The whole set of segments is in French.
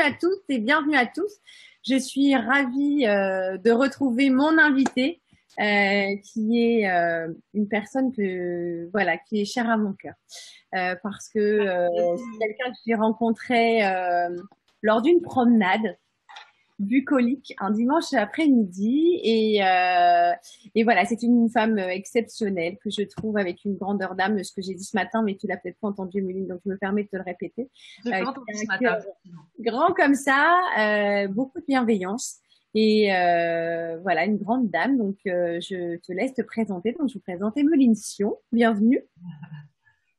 à toutes et bienvenue à tous. Je suis ravie de retrouver mon invité, qui est une personne qui est chère à mon cœur, parce que c'est quelqu'un que j'ai rencontré lors d'une promenade bucolique un dimanche après-midi et voilà, c'est une femme exceptionnelle que je trouve avec une grandeur d'âme, ce que j'ai dit ce matin, mais tu l'as peut-être pas entendu, Emeline, donc je me permets de te le répéter. J'ai pas entendu ce matin. Grand comme ça, beaucoup de bienveillance et voilà, une grande dame. Donc je te laisse te présenter. Donc je vous présente Emeline Sion. Bienvenue.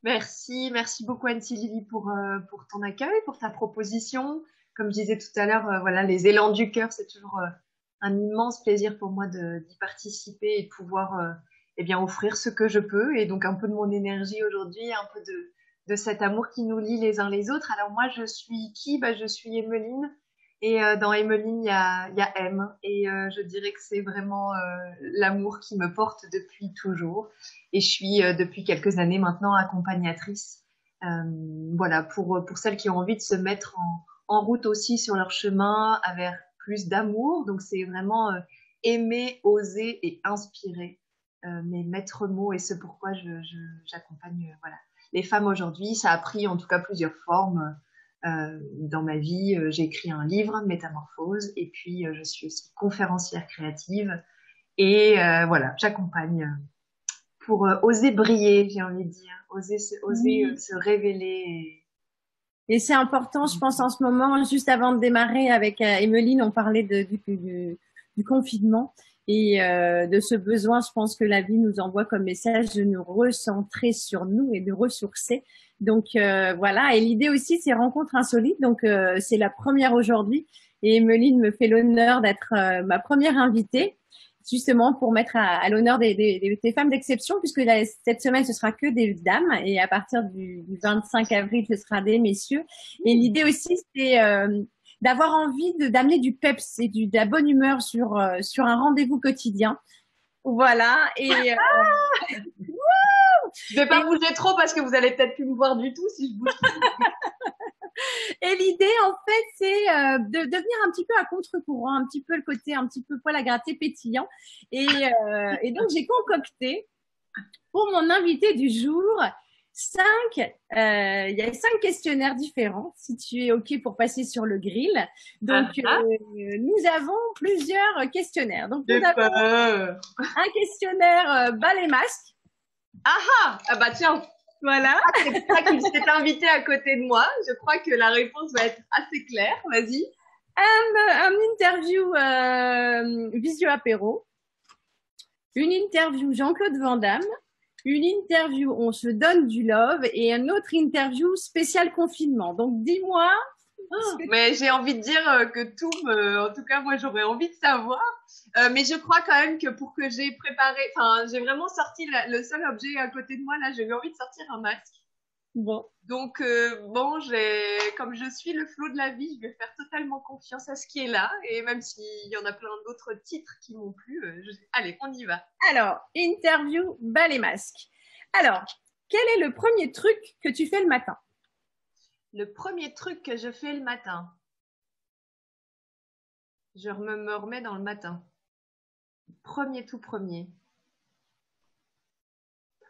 Merci beaucoup Anne-Sylvie pour ton accueil, pour ta proposition. Comme je disais tout à l'heure, voilà, les élans du cœur, c'est toujours un immense plaisir pour moi d'y participer et de pouvoir eh bien offrir ce que je peux et donc un peu de mon énergie aujourd'hui, un peu de cet amour qui nous lie les uns les autres. Alors moi, je suis qui? Je suis Emeline et dans Emeline, il y a M et je dirais que c'est vraiment l'amour qui me porte depuis toujours et je suis depuis quelques années maintenant accompagnatrice. Voilà, pour celles qui ont envie de se mettre en route aussi sur leur chemin avec plus d'amour. Donc c'est vraiment aimer, oser et inspirer mes maîtres mots et ce pourquoi j'accompagne voilà, les femmes aujourd'hui. Ça a pris en tout cas plusieurs formes dans ma vie. J'ai écrit un livre, Métamorphose, et puis je suis aussi conférencière créative et voilà, j'accompagne pour oser briller, j'ai envie de dire, oser se révéler. Et c'est important, je pense, en ce moment, juste avant de démarrer avec Emeline, on parlait du confinement et de ce besoin, je pense que la vie nous envoie comme message de nous recentrer sur nous et de ressourcer. Donc voilà, et l'idée aussi, c'est rencontre insolite. Donc c'est la première aujourd'hui et Emeline me fait l'honneur d'être ma première invitée, justement pour mettre à l'honneur des femmes d'exception, puisque cette semaine, ce sera que des dames, et à partir du 25 avril, ce sera des messieurs. Et l'idée aussi, c'est d'avoir envie d'amener du peps et de la bonne humeur sur un rendez-vous quotidien. Voilà. Et je vais pas bouger trop parce que vous allez peut-être plus me voir du tout si je bouge trop. Et l'idée, en fait, c'est de venir un petit peu à contre-courant, un petit peu le côté un petit peu poil à gratter pétillant. Et donc, j'ai concocté pour mon invité du jour il y a 5 questionnaires différents, si tu es OK pour passer sur le grill. Donc, nous avons plusieurs questionnaires. Donc, nous avons un questionnaire bas les masques. Ah bah tiens. Voilà. C'est pour ça qu'il s'est invité à côté de moi. Je crois que la réponse va être assez claire. Vas-y. Un interview visio apéro. Une interview Jean-Claude Van Damme. Une interview On se donne du love. Et une autre interview spécial confinement. Donc, dis-moi. Mais j'ai envie de dire que en tout cas, moi, j'aurais envie de savoir. Mais je crois quand même que pour que j'ai préparé, enfin, j'ai vraiment sorti le seul objet à côté de moi, là, j'ai eu envie de sortir un masque. Bon. Donc, comme je suis le flot de la vie, je vais faire totalement confiance à ce qui est là. Et même s'il y en a plein d'autres titres qui m'ont plu, allez, on y va. Alors, interview bas les masques. Alors, quel est le premier truc que tu fais le matin? Le premier truc que je fais le matin. Je me remets dans le matin. Tout premier.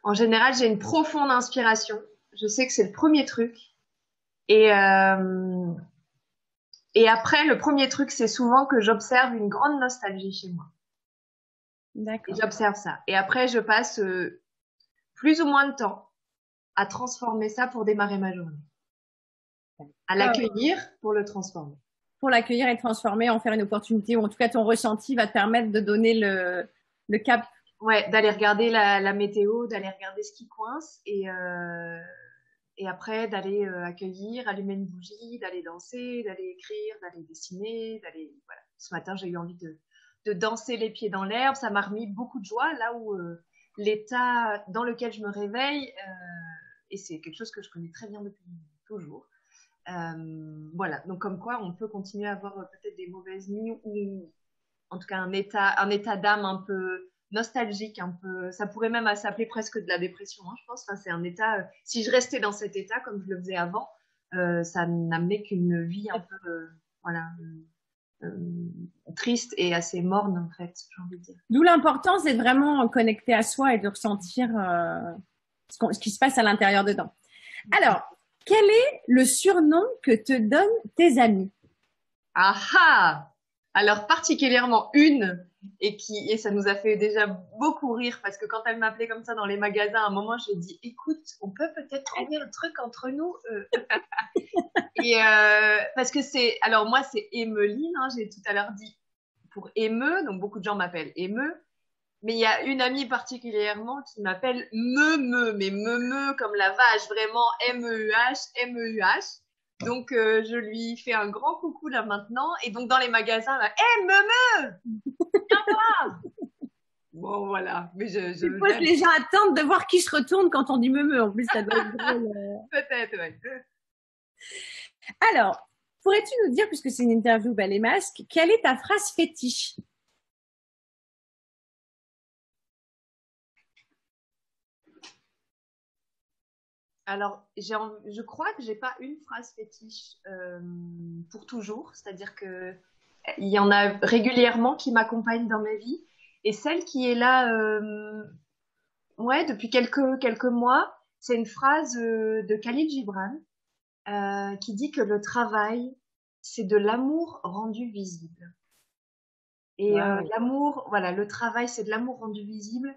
En général, j'ai une profonde inspiration. Je sais que c'est le premier truc. Et après, le premier truc, c'est souvent que j'observe une grande nostalgie chez moi. D'accord. Et j'observe ça. Et après, je passe plus ou moins de temps à transformer ça pour démarrer ma journée. À l'accueillir pour le transformer. Pour l'accueillir et le transformer, en faire une opportunité, ou en tout cas ton ressenti va te permettre de donner le cap. Ouais, d'aller regarder la météo, d'aller regarder ce qui coince et après d'aller accueillir, allumer une bougie, d'aller danser, d'aller écrire, d'aller dessiner, voilà. Ce matin, j'ai eu envie de danser les pieds dans l'herbe. Ça m'a remis beaucoup de joie là où l'état dans lequel je me réveille, et c'est quelque chose que je connais très bien depuis toujours. Voilà, donc comme quoi on peut continuer à avoir peut-être des mauvaises nuits ou en tout cas un état d'âme un peu nostalgique, un peu, ça pourrait même s'appeler presque de la dépression, hein, je pense. Enfin, c'est un état, si je restais dans cet état comme je le faisais avant, ça n'amenait qu'une vie un peu voilà, triste et assez morne en fait, j'ai envie de dire. D'où l'importance d'être vraiment connecté à soi et de ressentir ce qui se passe à l'intérieur dedans. Alors, quel est le surnom que te donnent tes amis? Ah ah! Alors particulièrement une et ça nous a fait déjà beaucoup rire parce que quand elle m'appelait comme ça dans les magasins, à un moment je lui ai dit écoute, on peut peut-être trouver un truc entre nous et parce que alors moi c'est Emeline, hein, j'ai tout à l'heure dit pour Émeu, donc beaucoup de gens m'appellent Émeu, mais il y a une amie particulièrement qui m'appelle mais me comme la vache, vraiment M-E-U-H. Donc, je lui fais un grand coucou là maintenant. Et donc, dans les magasins, là, hé, Meumeu, viens voir. Bon, voilà. Mais je suppose que les gens attendent de voir qui se retourne quand on dit Meumeu. En plus, ça doit être drôle. Peut-être, ouais. Alors, pourrais-tu nous dire, puisque c'est une interview Bas les masques, quelle est ta phrase fétiche? Alors, je crois que j'ai pas une phrase fétiche pour toujours. C'est-à-dire que il y en a régulièrement qui m'accompagnent dans ma vie. Et celle qui est là, ouais, depuis quelques mois, c'est une phrase de Khalil Gibran qui dit que le travail, c'est de l'amour rendu visible. Et wow. l'amour, voilà, le travail, c'est de l'amour rendu visible.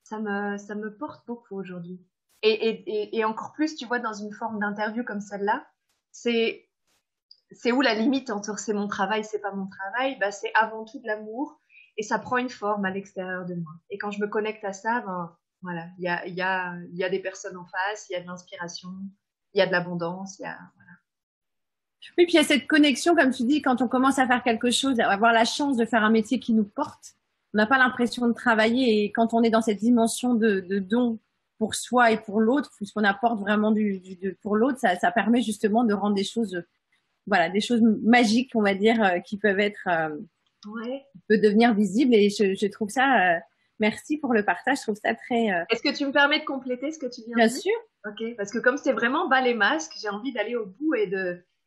Ça me porte beaucoup aujourd'hui. Et encore plus, tu vois, dans une forme d'interview comme celle-là, c'est où la limite entre c'est mon travail, c'est pas mon travail, bah, c'est avant tout de l'amour et ça prend une forme à l'extérieur de moi. Et quand je me connecte à ça, ben, voilà, il y a des personnes en face, il y a de l'inspiration, il y a de l'abondance, voilà. Oui, puis il y a cette connexion, comme tu dis, quand on commence à faire quelque chose, à avoir la chance de faire un métier qui nous porte, on n'a pas l'impression de travailler et quand on est dans cette dimension de don pour soi et pour l'autre, puisqu'on apporte vraiment pour l'autre, ça permet justement de rendre des choses, voilà, des choses magiques, on va dire, qui peuvent être, ouais. peut devenir visibles. Et je trouve ça, merci pour le partage, je trouve ça très. Est-ce que tu me permets de compléter ce que tu viens de dire? Bien sûr. Ok, parce que comme c'est vraiment bas les masques, j'ai envie d'aller au bout et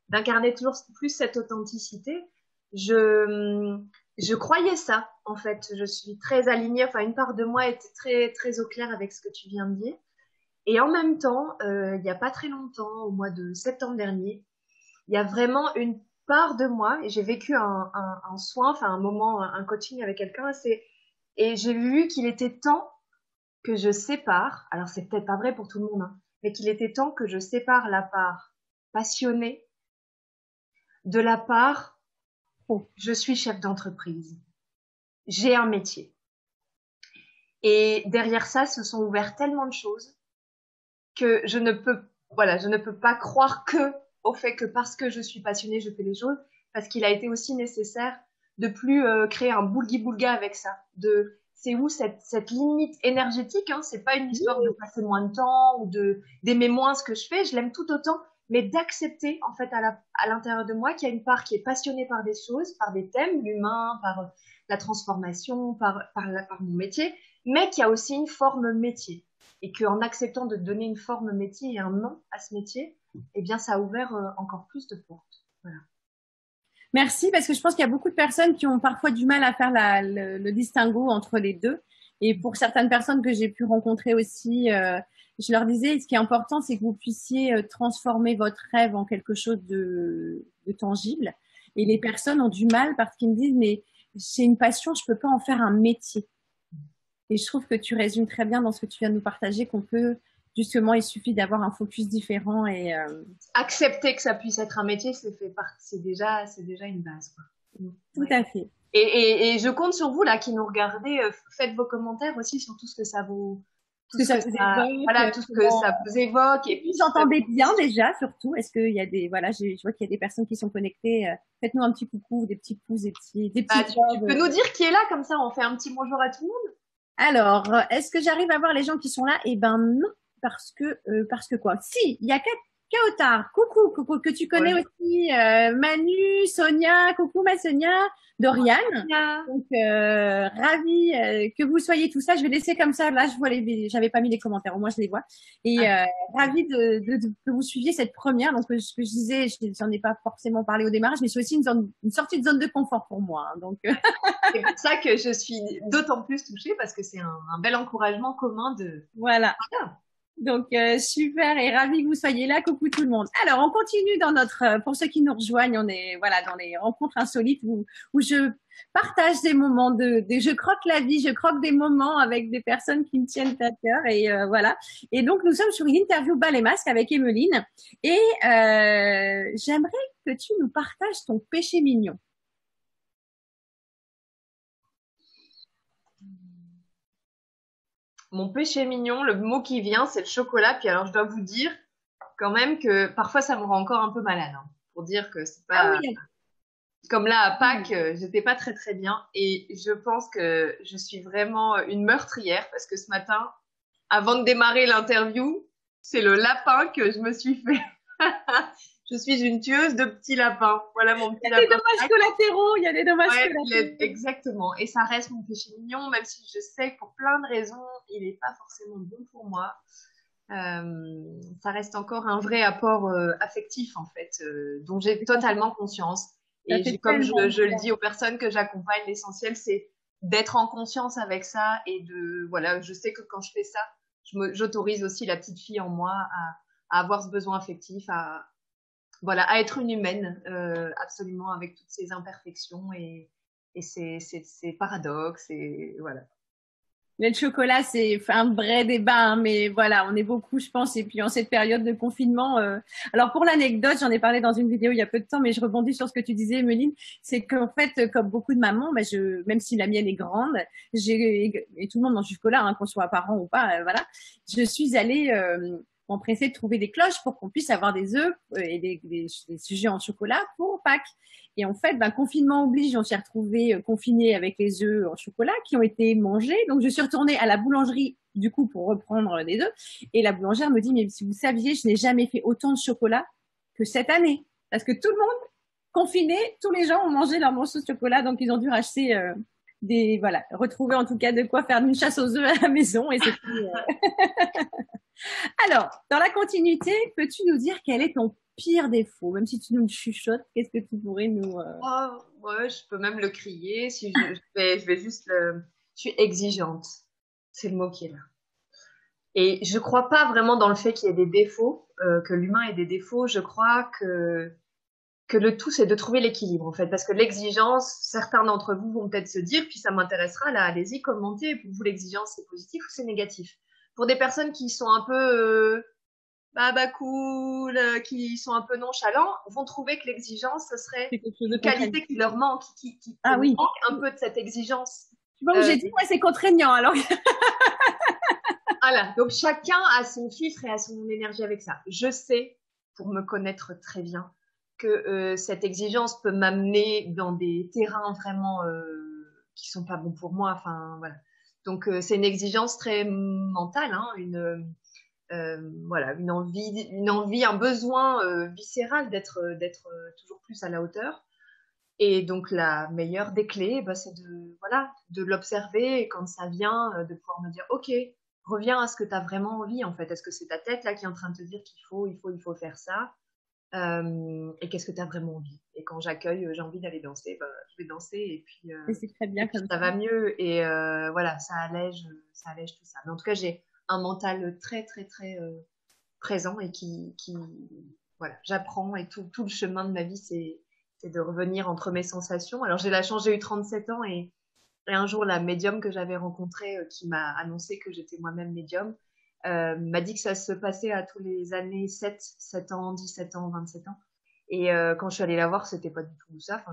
d'incarner toujours plus cette authenticité. Je croyais ça, en fait. Je suis très alignée, enfin, une part de moi était très, très au clair avec ce que tu viens de dire. Et en même temps, il n'y a pas très longtemps, au mois de septembre dernier, il y a vraiment une part de moi, et j'ai vécu un soin, enfin, un moment, un coaching avec quelqu'un, et j'ai vu qu'il était temps que je sépare, alors c'est peut-être pas vrai pour tout le monde, hein, mais qu'il était temps que je sépare la part passionnée de la part je suis chef d'entreprise. J'ai un métier. Et derrière ça, se sont ouvertes tellement de choses que je ne peux pas croire au fait que parce que je suis passionnée, je fais les choses, parce qu'il a été aussi nécessaire de plus créer un boulgui-boulga avec ça. C'est où cette limite énergétique, hein, c'est pas une histoire de passer moins de temps ou d'aimer moins ce que je fais, je l'aime tout autant, mais d'accepter en fait à l'intérieur de moi qu'il y a une part qui est passionnée par des choses, par des thèmes, l'humain, par la transformation, par mon métier, mais qu'il y a aussi une forme métier. Et qu'en acceptant de donner une forme métier et un nom à ce métier, eh bien ça a ouvert encore plus de portes. Voilà. Merci, parce que je pense qu'il y a beaucoup de personnes qui ont parfois du mal à faire le distinguo entre les deux. Et pour certaines personnes que j'ai pu rencontrer aussi, je leur disais, ce qui est important, c'est que vous puissiez transformer votre rêve en quelque chose de tangible. Et les personnes ont du mal parce qu'ils me disent, mais c'est une passion, je peux pas en faire un métier. Et je trouve que tu résumes très bien dans ce que tu viens de nous partager, qu'on peut, justement, il suffit d'avoir un focus différent et accepter que ça puisse être un métier, c'est déjà une base, quoi. Tout à fait. Et je compte sur vous là qui nous regardez, faites vos commentaires aussi sur tout ce que ça vous tout ce que ça vous évoque. Et puis vous entendez bien déjà, surtout. Est-ce qu'il y a des je vois qu'il y a des personnes qui sont connectées. Faites-nous un petit coucou, des petits pouces, des petits. Tu peux nous dire qui est là, comme ça on fait un petit bonjour à tout le monde. Alors, est-ce que j'arrive à voir les gens qui sont là? Eh ben non, parce que quoi? Si, il y a Kaotar, coucou, que tu connais Ouais. aussi, Manu, Sonia, coucou ma Sonia, Dorian. Bien. Donc, ravie que vous soyez tout ça. Je vais laisser comme ça. Là, je vois j'avais pas mis les commentaires, au moins je les vois. Et Ah, ravie que vous suiviez cette première. Donc, ce que je disais, j'en ai pas forcément parlé au démarrage, mais c'est aussi une sortie de zone de confort pour moi, hein. Donc, c'est pour ça que je suis d'autant plus touchée parce que c'est un bel encouragement commun de. voilà. Voilà. Donc super et ravi que vous soyez là. Coucou tout le monde. Alors on continue dans notre pour ceux qui nous rejoignent, on est voilà dans les rencontres insolites où je partage des moments je croque la vie, je croque des moments avec des personnes qui me tiennent à cœur et voilà. Et donc nous sommes sur une interview bas les masques avec Emeline et j'aimerais que tu nous partages ton péché mignon. Mon péché mignon, le mot qui vient, c'est le chocolat. Puis alors, je dois vous dire quand même que parfois, ça me rend encore un peu malade, hein, pour dire que c'est Ah pas oui. comme là à Pâques, j'étais pas très très bien. Et je pense que je suis vraiment une meurtrière parce que ce matin, avant de démarrer l'interview, c'est le lapin que je me suis fait. Je suis une tueuse de petits lapins. Voilà mon petit Il y a des lapin. dommages collatéraux, il y a des dommages Ouais, collatéraux. exactement. Et ça reste mon péché mignon, même si je sais que pour plein de raisons, il n'est pas forcément bon pour moi. Ça reste encore un vrai apport affectif, en fait, dont j'ai totalement conscience. Ça Et fait comme tellement je le bien. dis aux personnes que j'accompagne, l'essentiel, c'est d'être en conscience avec ça et voilà, je sais que quand je fais ça, j'autorise aussi la petite fille en moi à avoir ce besoin affectif, voilà, à être une humaine, absolument, avec toutes ses imperfections et ses paradoxes, et voilà. Mais le chocolat, c'est un vrai débat, hein, mais voilà, on est beaucoup, je pense, et puis en cette période de confinement. Alors pour l'anecdote, j'en ai parlé dans une vidéo il y a peu de temps, mais je rebondis sur ce que tu disais, Emeline, c'est qu'en fait, comme beaucoup de mamans, bah, même si la mienne est grande, et tout le monde mange du chocolat, hein, qu'on soit parent ou pas, voilà, je suis allée m'empresser de trouver des cloches pour qu'on puisse avoir des œufs et des sujets en chocolat pour Pâques. Et en fait, ben, confinement oblige, on s'est retrouvés confinés avec les œufs en chocolat qui ont été mangés. Donc, je suis retournée à la boulangerie, du coup, pour reprendre des œufs. Et la boulangère me dit, mais si vous saviez, je n'ai jamais fait autant de chocolat que cette année. Parce que tout le monde, confiné, tous les gens ont mangé leur morceau de chocolat. Donc, ils ont dû racheter voilà, retrouver en tout cas de quoi faire une chasse aux œufs à la maison. Et c'était alors, dans la continuité, peux-tu nous dire quel est ton pire défaut? Même si tu nous le chuchotes, qu'est-ce que tu pourrais nous... Oh, ouais, je peux même le crier. Si je vais juste le. Je suis exigeante. C'est le mot qui est là. Et je crois pas vraiment dans le fait qu'il y ait des défauts, que l'humain ait des défauts. Je crois que le tout, c'est de trouver l'équilibre, en fait. Parce que l'exigence, certains d'entre vous vont peut-être se dire, puis ça m'intéressera, là, allez-y, commentez. Pour vous, l'exigence, c'est positif ou c'est négatif? Pour des personnes qui sont un peu bah cool, qui sont un peu nonchalants, vont trouver que l'exigence, ce serait C'est quelque chose de une contraignant. qualité qui leur manque, qui Ah oui. manque un peu de cette exigence. Tu vois où Euh, j'ai dit, ouais, c'est contraignant. Alors, voilà, donc chacun a son filtre et a son énergie avec ça. Je sais, pour me connaître très bien, que cette exigence peut m'amener dans des terrains vraiment qui sont pas bons pour moi. Enfin, voilà. Donc c'est une exigence très mentale, hein, voilà, une envie, un besoin viscéral d'être toujours plus à la hauteur. Et donc la meilleure des clés, bah, c'est voilà, de l'observer et quand ça vient, de pouvoir me dire, ok, reviens à ce que tu as vraiment envie en fait. Est-ce que c'est ta tête là qui est en train de te dire il faut faire ça, et qu'est-ce que tu as vraiment envie? Et quand j'accueille, j'ai envie d'aller danser, bah, je vais danser c'est très bien et puis comme ça ça. va mieux et voilà, ça allège tout ça. Mais en tout cas, j'ai un mental très très très présent et voilà, j'apprends et tout le chemin de ma vie, c'est de revenir entre mes sensations. Alors j'ai la chance, j'ai eu 37 ans et un jour la médium que j'avais rencontrée qui m'a annoncé que j'étais moi-même médium m'a dit que ça se passait à tous les années 7 ans, 17 ans, 27 ans. Et quand je suis allée la voir, c'était pas du tout ça. Enfin,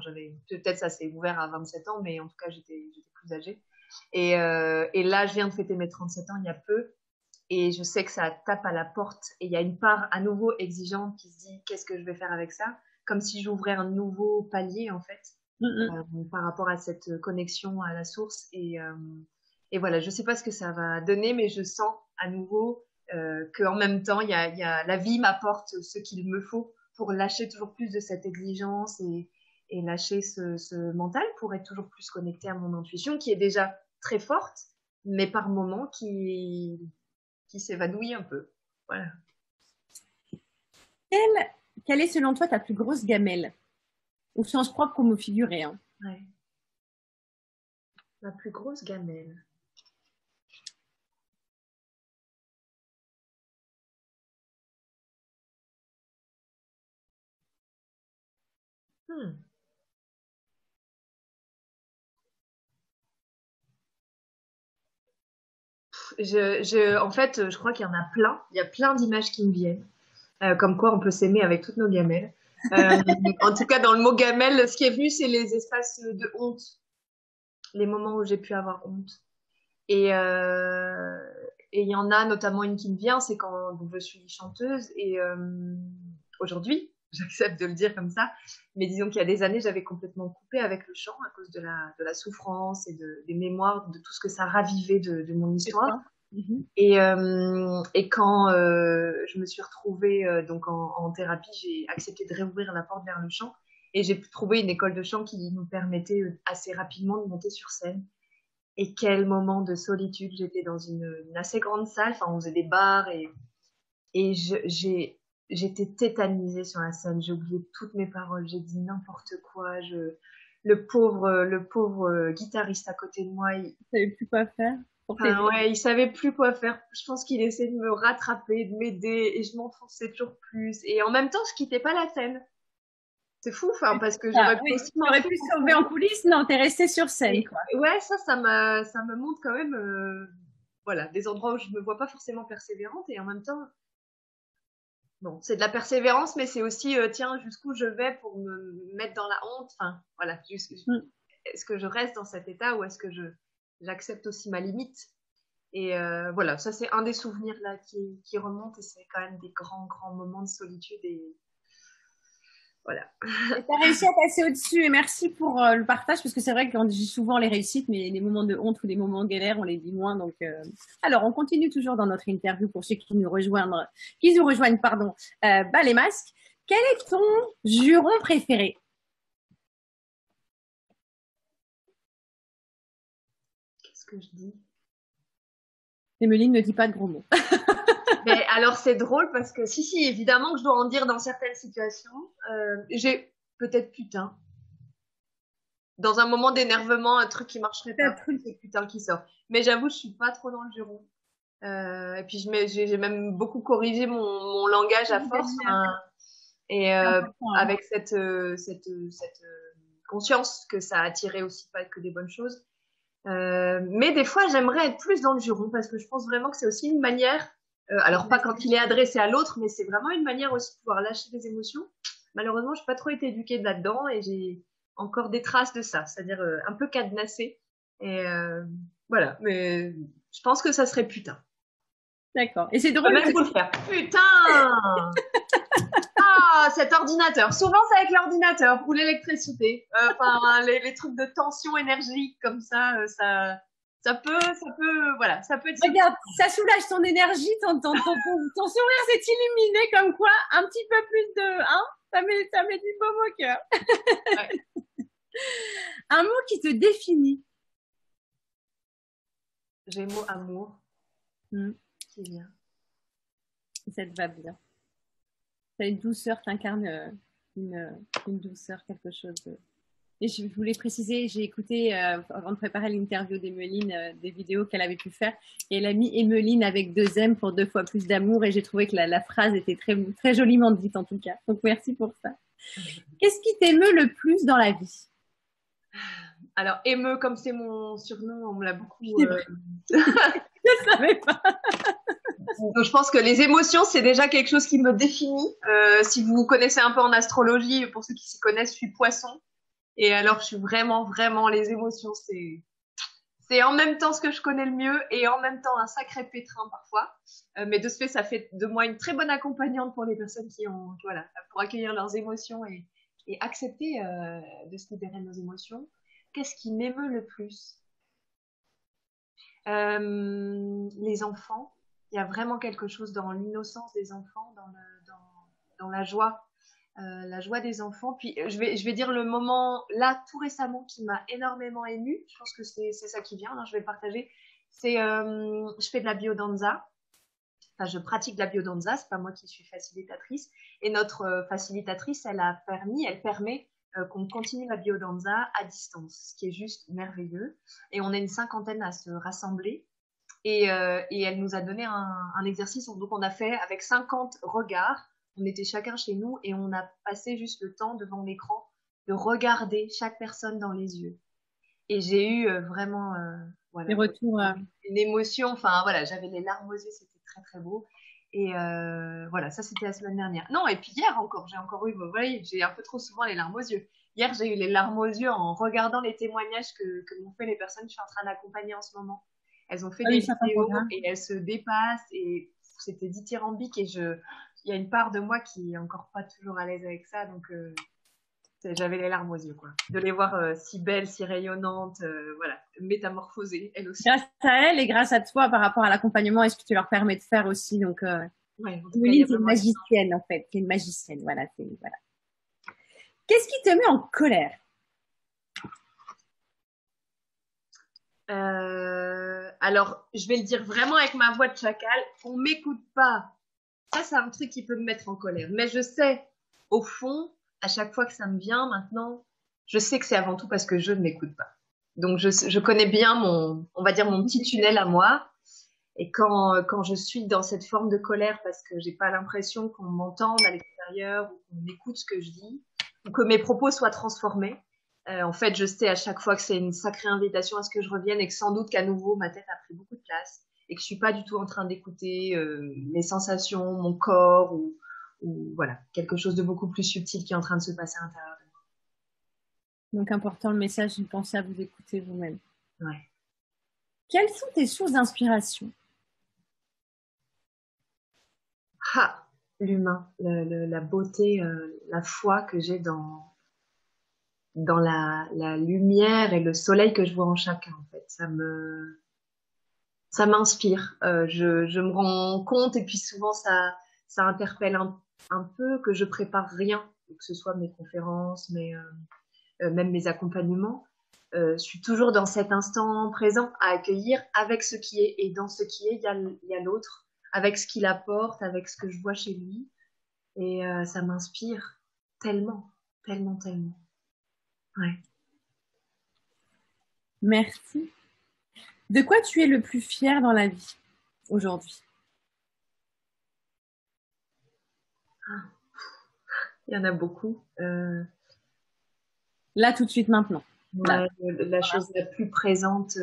peut-être ça s'est ouvert à 27 ans, mais en tout cas, j'étais plus âgée. Et là, je viens de fêter mes 37 ans il y a peu. Et je sais que ça tape à la porte et il y a une part à nouveau exigeante qui se dit qu'est-ce que je vais faire avec ça, comme si j'ouvrais un nouveau palier en fait Mm -mm. par rapport à cette connexion à la source et voilà, je sais pas ce que ça va donner mais je sens à nouveau qu'en même temps, la vie m'apporte ce qu'il me faut pour lâcher toujours plus de cette exigence et lâcher ce mental pour être toujours plus connecté à mon intuition qui est déjà très forte, mais par moments qui s'évanouit un peu. Voilà. Quelle est selon toi ta plus grosse gamelle? Au sens propre comme au figuré. Hein. Ouais. Ma plus grosse gamelle. En fait, je crois qu'il y en a plein. Il y a plein d'images qui me viennent. Comme quoi on peut s'aimer avec toutes nos gamelles. En tout cas, dans le mot gamelle, ce qui est venu, c'est les espaces de honte. Les moments où j'ai pu avoir honte. Et il y en a notamment une qui me vient, c'est quand je suis chanteuse. Et aujourd'hui, j'accepte de le dire comme ça, mais disons qu'il y a des années, j'avais complètement coupé avec le chant à cause de la souffrance et des mémoires, de tout ce que ça ravivait de mon histoire. Et quand je me suis retrouvée donc en thérapie, j'ai accepté de réouvrir la porte vers le chant et j'ai pu trouver une école de chant qui nous permettait assez rapidement de monter sur scène. Et quel moment de solitude. J'étais dans une assez grande salle, enfin on faisait des bars et j'étais tétanisée sur la scène. J'ai oublié toutes mes paroles, j'ai dit n'importe quoi. Le pauvre guitariste à côté de moi, il savait plus quoi faire. Ouais, il savait plus quoi faire. Je pense qu'il essayait de me rattraper, de m'aider, et je m'enfonçais toujours plus. Et en même temps, je quittais pas la scène. C'est fou, enfin, parce que j'aurais pu aussi m'aurais pu sauver en coulisses, non, t'es restée sur scène, quoi. Ouais, ça me montre quand même, voilà, des endroits où je me vois pas forcément persévérante, et en même temps, bon, c'est de la persévérance, mais c'est aussi, tiens, jusqu'où je vais pour me mettre dans la honte. Enfin, voilà, est-ce que je reste dans cet état ou est-ce que j'accepte aussi ma limite? Et voilà, ça c'est un des souvenirs là qui remonte et c'est quand même des grands moments de solitude et voilà. Tu as réussi à passer au-dessus et merci pour le partage parce que c'est vrai qu'on dit souvent les réussites mais les moments de honte ou les moments de galère on les dit moins donc alors on continue toujours dans notre interview pour ceux qui nous rejoignent pardon les masques. Quel est ton juron préféré? Qu'est-ce que je dis? Emeline ne dit pas de gros mots. Mais alors c'est drôle parce que si évidemment que je dois en dire dans certaines situations. J'ai peut-être putain. Dans un moment d'énervement, un truc qui marcherait pas, c'est putain qui sort. Mais j'avoue, je suis pas trop dans le juron. Et puis j'ai même beaucoup corrigé mon langage à force. Et avec cette conscience que ça attirait aussi pas que des bonnes choses. Mais des fois, j'aimerais être plus dans le juron parce que je pense vraiment que c'est aussi une manière, alors pas quand il est adressé à l'autre, mais c'est vraiment une manière aussi de pouvoir lâcher des émotions. Malheureusement, je n'ai pas trop été éduquée là-dedans et j'ai encore des traces de ça, c'est-à-dire un peu cadenassée. Et voilà, mais je pense que ça serait putain. D'accord. Et c'est drôle. Même vous le faire. Putain. Ah, cet ordinateur. Souvent, c'est avec l'ordinateur ou l'électricité. Enfin, les trucs de tension énergique comme ça, ça peut, voilà, ça peut être. Regarde, ça soulage ton énergie, ton sourire s'est illuminé comme quoi, un petit peu plus de, ça met du baume au cœur. Ouais. Un mot qui te définit. J'ai le mot amour. Qui vient. Ça te va bien. T'as une douceur, t'incarnes une douceur, quelque chose de... Et je voulais préciser, j'ai écouté, avant de préparer l'interview d'Emeline, des vidéos qu'elle avait pu faire, et elle a mis Emeline avec 2 M pour 2 fois plus d'amour, et j'ai trouvé que la phrase était très, très joliment dite en tout cas. Donc merci pour ça. Qu'est-ce qui t'émeut le plus dans la vie? Alors, émeut, comme c'est mon surnom, on me l'a beaucoup... Je ne savais pas. Donc, je pense que les émotions, c'est déjà quelque chose qui me définit. Si vous connaissez un peu en astrologie, pour ceux qui s'y connaissent, je suis poisson. Et alors, je suis vraiment, les émotions, c'est en même temps ce que je connais le mieux et en même temps un sacré pétrin parfois. Mais de ce fait, ça fait de moi une très bonne accompagnante pour les personnes qui ont, voilà, pour accueillir leurs émotions et accepter de se libérer de nos émotions. Qu'est-ce qui m'émeut le plus? Les enfants. Il y a vraiment quelque chose dans l'innocence des enfants, dans la joie des enfants. Puis je vais dire le moment là tout récemment qui m'a énormément émue. Je pense que c'est ça qui vient. Hein, je vais le partager. C'est je fais de la biodanza. Enfin, je pratique de la biodanza. C'est pas moi qui suis facilitatrice. Et notre facilitatrice, elle permet qu'on continue la biodanza à distance, ce qui est juste merveilleux. Et on est une cinquantaine à se rassembler. Et elle nous a donné un exercice. Donc, on a fait avec 50 regards. On était chacun chez nous et on a passé juste le temps devant l'écran de regarder chaque personne dans les yeux. Et j'ai eu vraiment voilà, Les retours. une émotion. Enfin, voilà, j'avais les larmes aux yeux. C'était très, très beau. Et voilà, ça, c'était la semaine dernière. Non, et puis hier encore, j'ai encore eu, vous voyez, j'ai un peu trop souvent les larmes aux yeux. Hier, j'ai eu les larmes aux yeux en regardant les témoignages que m'ont fait les personnes que je suis en train d'accompagner en ce moment. Elles ont fait des vidéos et elles se dépassent et c'était dithyrambique et il y a une part de moi qui est encore pas toujours à l'aise avec ça, donc j'avais les larmes aux yeux, quoi. De les voir si belles, si rayonnantes, voilà, métamorphosées, elles aussi. Grâce à elle et grâce à toi par rapport à l'accompagnement et ce que tu leur permets de faire aussi. Donc, ouais, Emeline, c'est une magicienne, en fait. C'est une magicienne, voilà. Voilà. Qu'est-ce qui te met en colère? Alors, je vais le dire vraiment avec ma voix de chacal, on m'écoute pas. Ça, c'est un truc qui peut me mettre en colère. Mais je sais, au fond, à chaque fois que ça me vient maintenant, je sais que c'est avant tout parce que je ne m'écoute pas. Donc, je connais bien on va dire mon petit tunnel à moi. Et quand je suis dans cette forme de colère parce que j'ai pas l'impression qu'on m'entende à l'extérieur ou qu'on écoute ce que je dis ou que mes propos soient transformés, en fait, je sais à chaque fois que c'est une sacrée invitation à ce que je revienne et que sans doute qu'à nouveau, ma tête a pris beaucoup de place et que je suis pas du tout en train d'écouter mes sensations, mon corps ou voilà, quelque chose de beaucoup plus subtil qui est en train de se passer à l'intérieur de moi. Donc, important le message, pensez à vous écouter vous-même. Ouais. Quelles sont tes sources d'inspiration? L'humain, la beauté, la foi que j'ai dans la lumière et le soleil que je vois en chacun, en fait. Ça m'inspire. Je me rends compte et puis souvent ça interpelle un peu que je prépare rien, que ce soit mes conférences, même mes accompagnements. Je suis toujours dans cet instant présent à accueillir avec ce qui est. Et dans ce qui est, il y a l'autre, avec ce qu'il apporte, avec ce que je vois chez lui. Et ça m'inspire tellement, tellement, tellement. Ouais. Merci. De quoi tu es le plus fier dans la vie aujourd'hui? Il y en a beaucoup. Là, tout de suite, maintenant. Ouais, la chose la plus présente,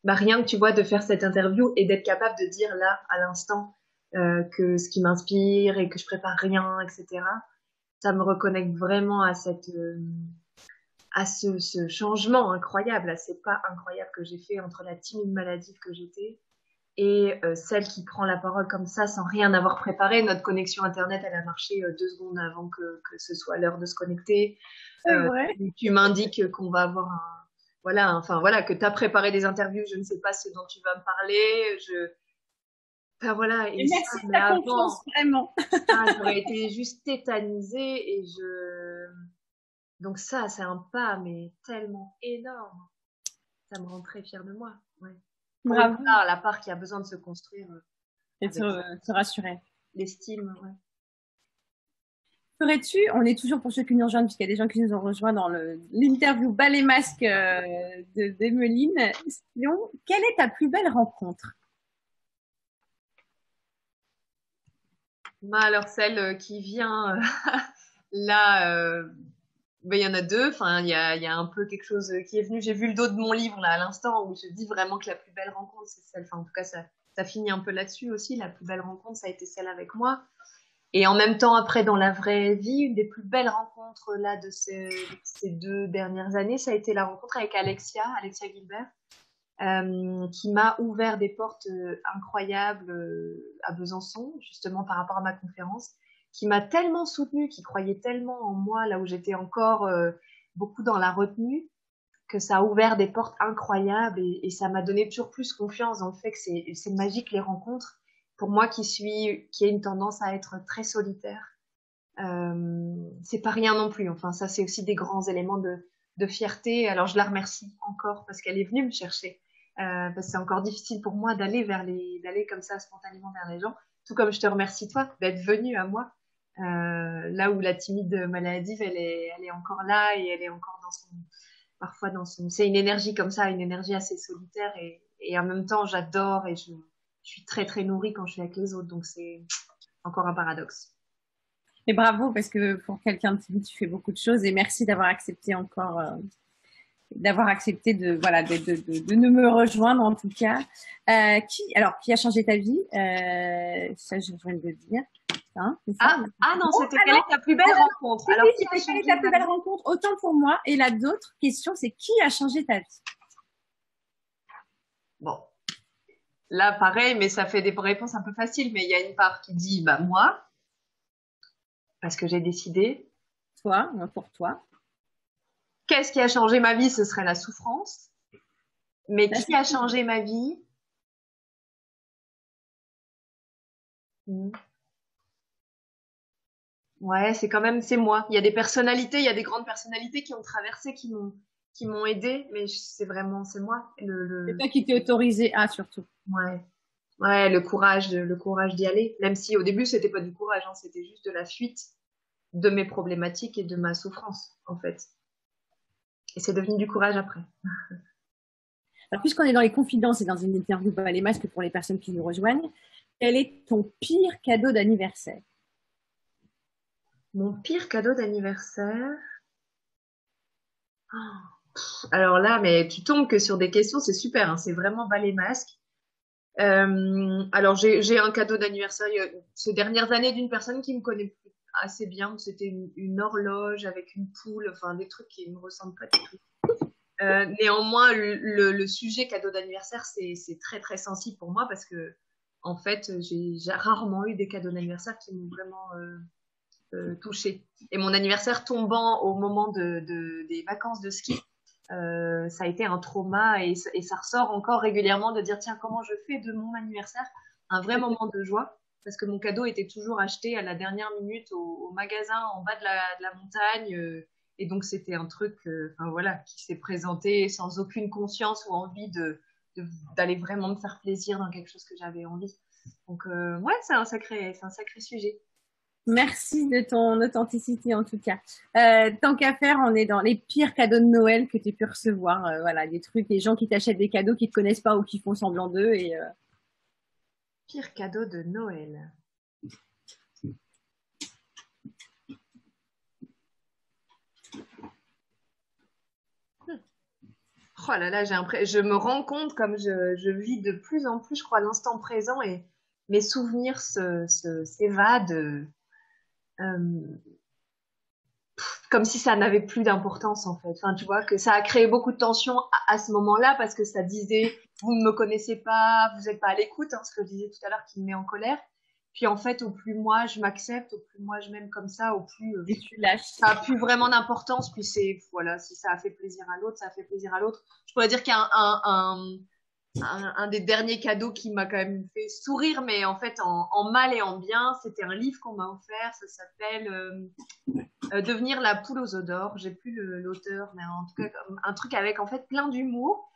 rien que tu vois, de faire cette interview et d'être capable de dire là, à l'instant, que ce qui m'inspire et que je prépare rien, etc. Ça me reconnecte vraiment à ce changement incroyable, à ces pas incroyables que j'ai fait entre la timide maladive que j'étais et celle qui prend la parole comme ça sans rien avoir préparé. Notre connexion Internet, elle a marché 2 secondes avant que ce soit l'heure de se connecter. C'est vrai. Tu m'indiques qu'on va avoir enfin voilà, que tu as préparé des interviews, je ne sais pas ce dont tu vas me parler. Enfin voilà, et merci de ta confiance, vraiment. J'aurais été juste tétanisée donc ça, c'est un pas, mais tellement énorme. Ça me rend très fière de moi. Ouais. Bravo. La part qui a besoin de se construire. Et te rassurer. L'estime, ouais. Ferais-tu, on est toujours pour ceux qui nous rejoignent, puisqu'il y a des gens qui nous ont rejoints dans l'interview Bas les masques d'Emeline. Quelle est ta plus belle rencontre? Alors celle qui vient là, il y en a deux. Enfin, il y a un peu quelque chose qui est venu. J'ai vu le dos de mon livre là à l'instant où je dis vraiment que la plus belle rencontre, c'est celle. Enfin, en tout cas, ça finit un peu là-dessus aussi. La plus belle rencontre, ça a été celle avec moi. Et en même temps, après, dans la vraie vie, une des plus belles rencontres là de ces 2 dernières années, ça a été la rencontre avec Alexia Gilbert, qui m'a ouvert des portes incroyables à Besançon, justement par rapport à ma conférence, qui m'a tellement soutenue, qui croyait tellement en moi, là où j'étais encore beaucoup dans la retenue, que ça a ouvert des portes incroyables et ça m'a donné toujours plus confiance dans le fait que c'est magique les rencontres. Pour moi qui ai une tendance à être très solitaire, c'est pas rien non plus. Enfin, ça, c'est aussi des grands éléments de fierté. Alors, je la remercie encore parce qu'elle est venue me chercher. Parce que c'est encore difficile pour moi d'aller comme ça spontanément vers les gens. Tout comme je te remercie toi d'être venue à moi. Là où la timide maladive, elle est encore là et elle est encore parfois c'est une énergie comme ça, une énergie assez solitaire et en même temps, j'adore et je suis très, très nourrie quand je suis avec les autres. Donc, c'est encore un paradoxe. Et bravo, parce que pour quelqu'un de timide, tu fais beaucoup de choses. Et merci d'avoir accepté encore, d'avoir accepté voilà, de me rejoindre en tout cas. Qui a changé ta vie? Ça, je viens de le dire. Hein, ça non, c'était quelle est ta plus belle rencontre? Alors, quelle est ta plus belle rencontre? Autant pour moi. Et la d'autre question, c'est qui a changé ta vie? Bon. Là, pareil, mais ça fait des réponses un peu faciles. Mais il y a une part qui dit, bah, moi, parce que j'ai décidé. Toi, pour toi. Qu'est-ce qui a changé ma vie? Ce serait la souffrance. Mais qui a changé ma vie? Ouais, c'est moi. Il y a des personnalités, il y a des grandes personnalités qui ont traversé, qui m'ont aidé, mais c'est moi. C'est toi qui t'es autorisé à, surtout. Ouais. Ouais, le courage d'y aller. Même si au début, c'était pas du courage, hein, c'était juste de la fuite de mes problématiques et de ma souffrance, en fait. Et c'est devenu du courage après. Alors, puisqu'on est dans les confidences et dans une interview Bas les masques pour les personnes qui nous rejoignent, quel est ton pire cadeau d'anniversaire? Mon pire cadeau d'anniversaire? Alors là, mais tu tombes que sur des questions, c'est super, hein, c'est vraiment Bas les masques. Alors j'ai un cadeau d'anniversaire ces dernières années d'une personne qui me connaît assez bien. C'était une horloge avec une poule, enfin des trucs qui me ressemblent pas du tout. Néanmoins, le sujet cadeau d'anniversaire, c'est très très sensible pour moi parce que en fait, j'ai rarement eu des cadeaux d'anniversaire qui m'ont vraiment touchée. Et mon anniversaire tombant au moment des vacances de ski. Ça a été un trauma et ça ressort encore régulièrement de dire tiens comment je fais de mon anniversaire un vrai moment de joie parce que mon cadeau était toujours acheté à la dernière minute au magasin en bas de la montagne et donc c'était un truc enfin voilà qui s'est présenté sans aucune conscience ou envie d'aller vraiment me faire plaisir dans quelque chose que j'avais envie donc ouais c'est un sacré sujet. Merci de ton authenticité en tout cas. Tant qu'à faire, on est dans les pires cadeaux de Noël que tu pu recevoir. Voilà, des trucs, des gens qui t'achètent des cadeaux qui te connaissent pas ou qui font semblant d'eux. Pire cadeau de Noël. Oh là là, je me rends compte comme je vis de plus en plus, je crois, l'instant présent et mes souvenirs s'évadent. Comme si ça n'avait plus d'importance en fait. Enfin, tu vois, que ça a créé beaucoup de tension à ce moment-là parce que ça disait vous ne me connaissez pas, vous n'êtes pas à l'écoute, hein, ce que je disais tout à l'heure qui me met en colère. Puis en fait, au plus moi je m'accepte, au plus moi je m'aime comme ça, au plus ça a plus vraiment d'importance. Puis c'est voilà, si ça a fait plaisir à l'autre, ça a fait plaisir à l'autre. Je pourrais dire qu'il y a un des derniers cadeaux qui m'a quand même fait sourire, mais en fait en mal et en bien, c'était un livre qu'on m'a offert, ça s'appelle Devenir la poule aux œufs d'or. J'ai plus l'auteur, mais en tout cas un truc avec en fait plein d'humour.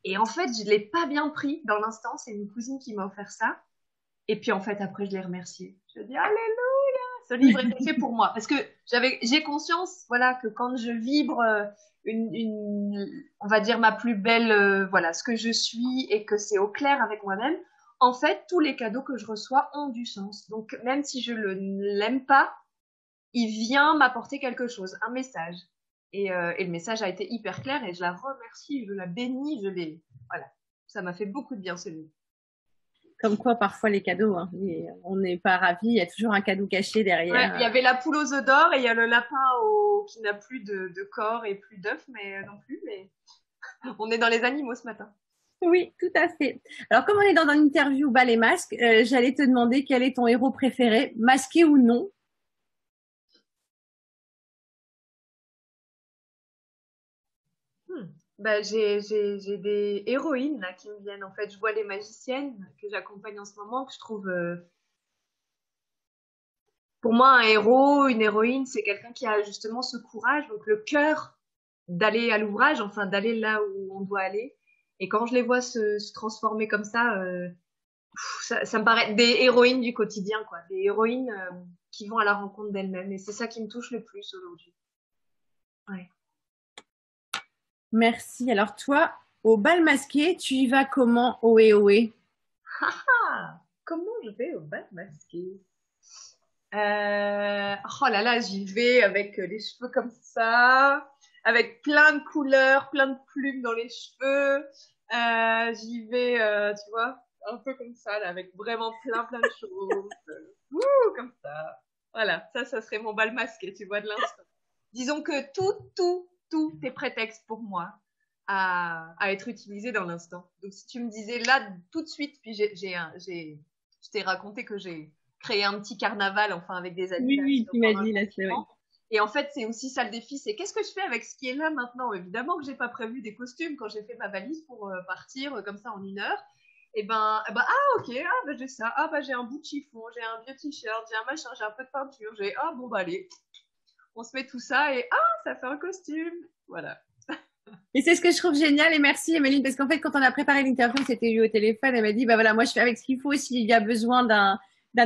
Et en fait, je l'ai pas bien pris dans l'instant. C'est une cousine qui m'a offert ça. Et puis en fait, après, je l'ai remercié. Je dis alléluia. Ce livre est fait pour moi parce que j'ai conscience, voilà, que quand je vibre on va dire ma plus belle, voilà, ce que je suis et que c'est au clair avec moi-même. En fait, tous les cadeaux que je reçois ont du sens. Donc même si je l'aime pas, il vient m'apporter quelque chose, un message. Et le message a été hyper clair et je la remercie, je la bénis, voilà. Ça m'a fait beaucoup de bien ce livre. Comme quoi, parfois, les cadeaux, hein, on n'est pas ravis, il y a toujours un cadeau caché derrière. Ouais, il y avait la poule aux œufs d'or et il y a le lapin qui n'a plus de corps et plus d'œufs, mais non plus, mais on est dans les animaux ce matin. Oui, tout à fait. Alors, comme on est dans une interview Bas les masques, j'allais te demander quel est ton héros préféré, masqué ou non? Bah, j'ai des héroïnes là qui me viennent. En fait, je vois les magiciennes que j'accompagne en ce moment, que je trouve. Pour moi, un héros, une héroïne, c'est quelqu'un qui a justement ce courage, donc le cœur d'aller à l'ouvrage, enfin d'aller là où on doit aller. Et quand je les vois se transformer comme ça, ça me paraît des héroïnes du quotidien, quoi. Des héroïnes qui vont à la rencontre d'elles-mêmes. Et c'est ça qui me touche le plus aujourd'hui. Ouais. Merci. Alors toi, au bal masqué, tu y vas comment, ohé ohé? Ah, comment je vais au bal masqué? Oh là là, j'y vais avec les cheveux comme ça, avec plein de couleurs, plein de plumes dans les cheveux. J'y vais, tu vois, un peu comme ça, là, avec vraiment plein de choses. Comme ça. Voilà, ça serait mon bal masqué, tu vois, de l'instant. Disons que tout est prétexte pour moi à être utilisé dans l'instant. Donc si tu me disais là tout de suite, puis je t'ai raconté que j'ai créé un petit carnaval, enfin avec des amis Oui, là, oui, tu m'as pendant le dit, là, c'est vrai. confinement. Et en fait, c'est aussi ça le défi, c'est qu'est-ce que je fais avec ce qui est là maintenant? Évidemment que j'ai pas prévu des costumes quand j'ai fait ma valise pour partir comme ça en 1 heure. Ok, j'ai ça, j'ai un bout de chiffon, j'ai un vieux t-shirt, j'ai un machin, j'ai un peu de peinture, allez, on se met tout ça et ça fait un costume, voilà. Et c'est ce que je trouve génial. Et merci, Emeline, parce qu'en fait, quand on a préparé l'interview, on s'était eu au téléphone. Elle m'a dit, bah voilà, moi, je fais avec ce qu'il faut s'il y a besoin d'un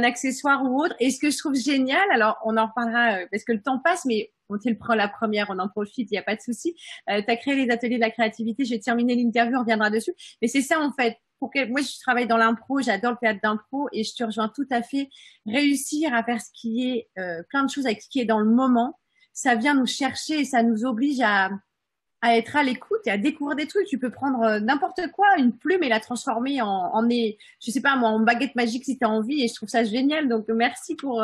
accessoire ou autre. Et ce que je trouve génial, alors, on en reparlera parce que le temps passe, mais on te le prend la première, on en profite, il n'y a pas de souci. Tu as créé les ateliers de la créativité. Je vais terminer l'interview, on reviendra dessus. Mais c'est ça, en fait. Moi, je travaille dans l'impro, j'adore le théâtre d'impro et je te rejoins tout à fait. Réussir à faire ce qui est, plein de choses avec ce qui est dans le moment, ça vient nous chercher et ça nous oblige à être à l'écoute et à découvrir des trucs. Tu peux prendre n'importe quoi, une plume et la transformer je sais pas moi, en baguette magique si tu as envie et je trouve ça génial. Donc merci pour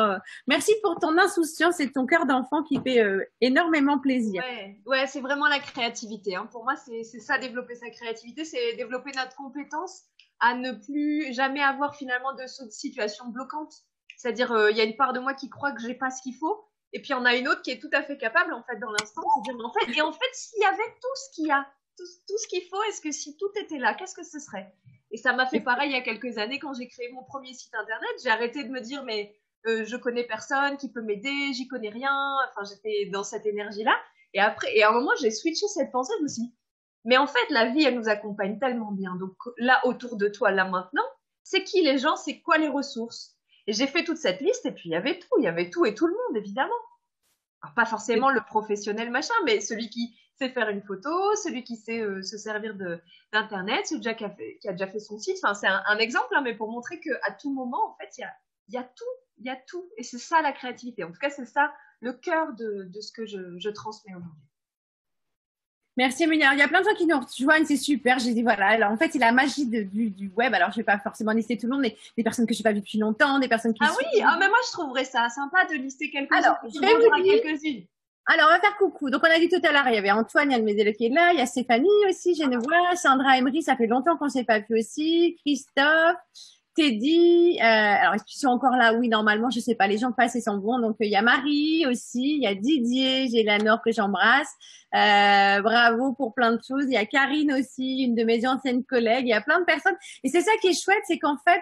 ton insouciance et ton cœur d'enfant qui fait énormément plaisir. Ouais, c'est vraiment la créativité. Hein. Pour moi, c'est ça, développer sa créativité, c'est développer notre compétence à ne plus jamais avoir finalement de situation bloquante. C'est-à-dire, il y a une part de moi qui croit que j'ai pas ce qu'il faut, et puis on a une autre qui est tout à fait capable, en fait, dans l'instant, de se dire, mais en fait, s'il y avait tout ce qu'il y a, tout ce qu'il faut, est-ce que si tout était là, qu'est-ce que ce serait? Et ça m'a fait pareil il y a quelques années quand j'ai créé mon premier site internet. J'ai arrêté de me dire, mais je connais personne qui peut m'aider, j'y connais rien. Enfin, j'étais dans cette énergie-là. Et après, et à un moment, j'ai switché cette pensée. Je me suis dit, mais en fait, la vie, elle nous accompagne tellement bien. Donc là, autour de toi, là maintenant, c'est qui les gens, c'est quoi les ressources? Et j'ai fait toute cette liste et puis il y avait tout et tout le monde, évidemment. Alors, pas forcément le professionnel machin, mais celui qui sait faire une photo, celui qui sait se servir d'internet, celui qui a déjà fait son site. Enfin, c'est un exemple, hein, mais pour montrer qu'à tout moment, en fait, il y a tout, il y a tout. Et c'est ça la créativité. En tout cas, c'est ça le cœur de ce que je transmets aujourd'hui. Merci Emilie. Il y a plein de gens qui nous rejoignent, c'est super. J'ai dit voilà, alors en fait c'est la magie du web. Alors je vais pas forcément lister tout le monde, mais des personnes que je n'ai pas vues depuis longtemps, des personnes qui Mais moi je trouverais ça sympa de lister quelques-unes. Alors, je vais vous dire quelques-unes. Alors, on va faire coucou. Donc, on a dit tout à l'heure, il y avait Antoine, il y a le qui est là, il y a Stéphanie aussi, Genevois, Sandra Emery, ça fait longtemps qu'on ne s'est pas vu aussi, Christophe, Teddy, alors est-ce qu'ils sont encore là? Oui, normalement, je sais pas, les gens passent et s'en vont. Donc, il y a Marie aussi, il y a Didier, j'ai Lanor que j'embrasse. Bravo pour plein de choses. Il y a Karine aussi, une de mes anciennes collègues. Il y a plein de personnes. Et c'est ça qui est chouette, c'est qu'en fait,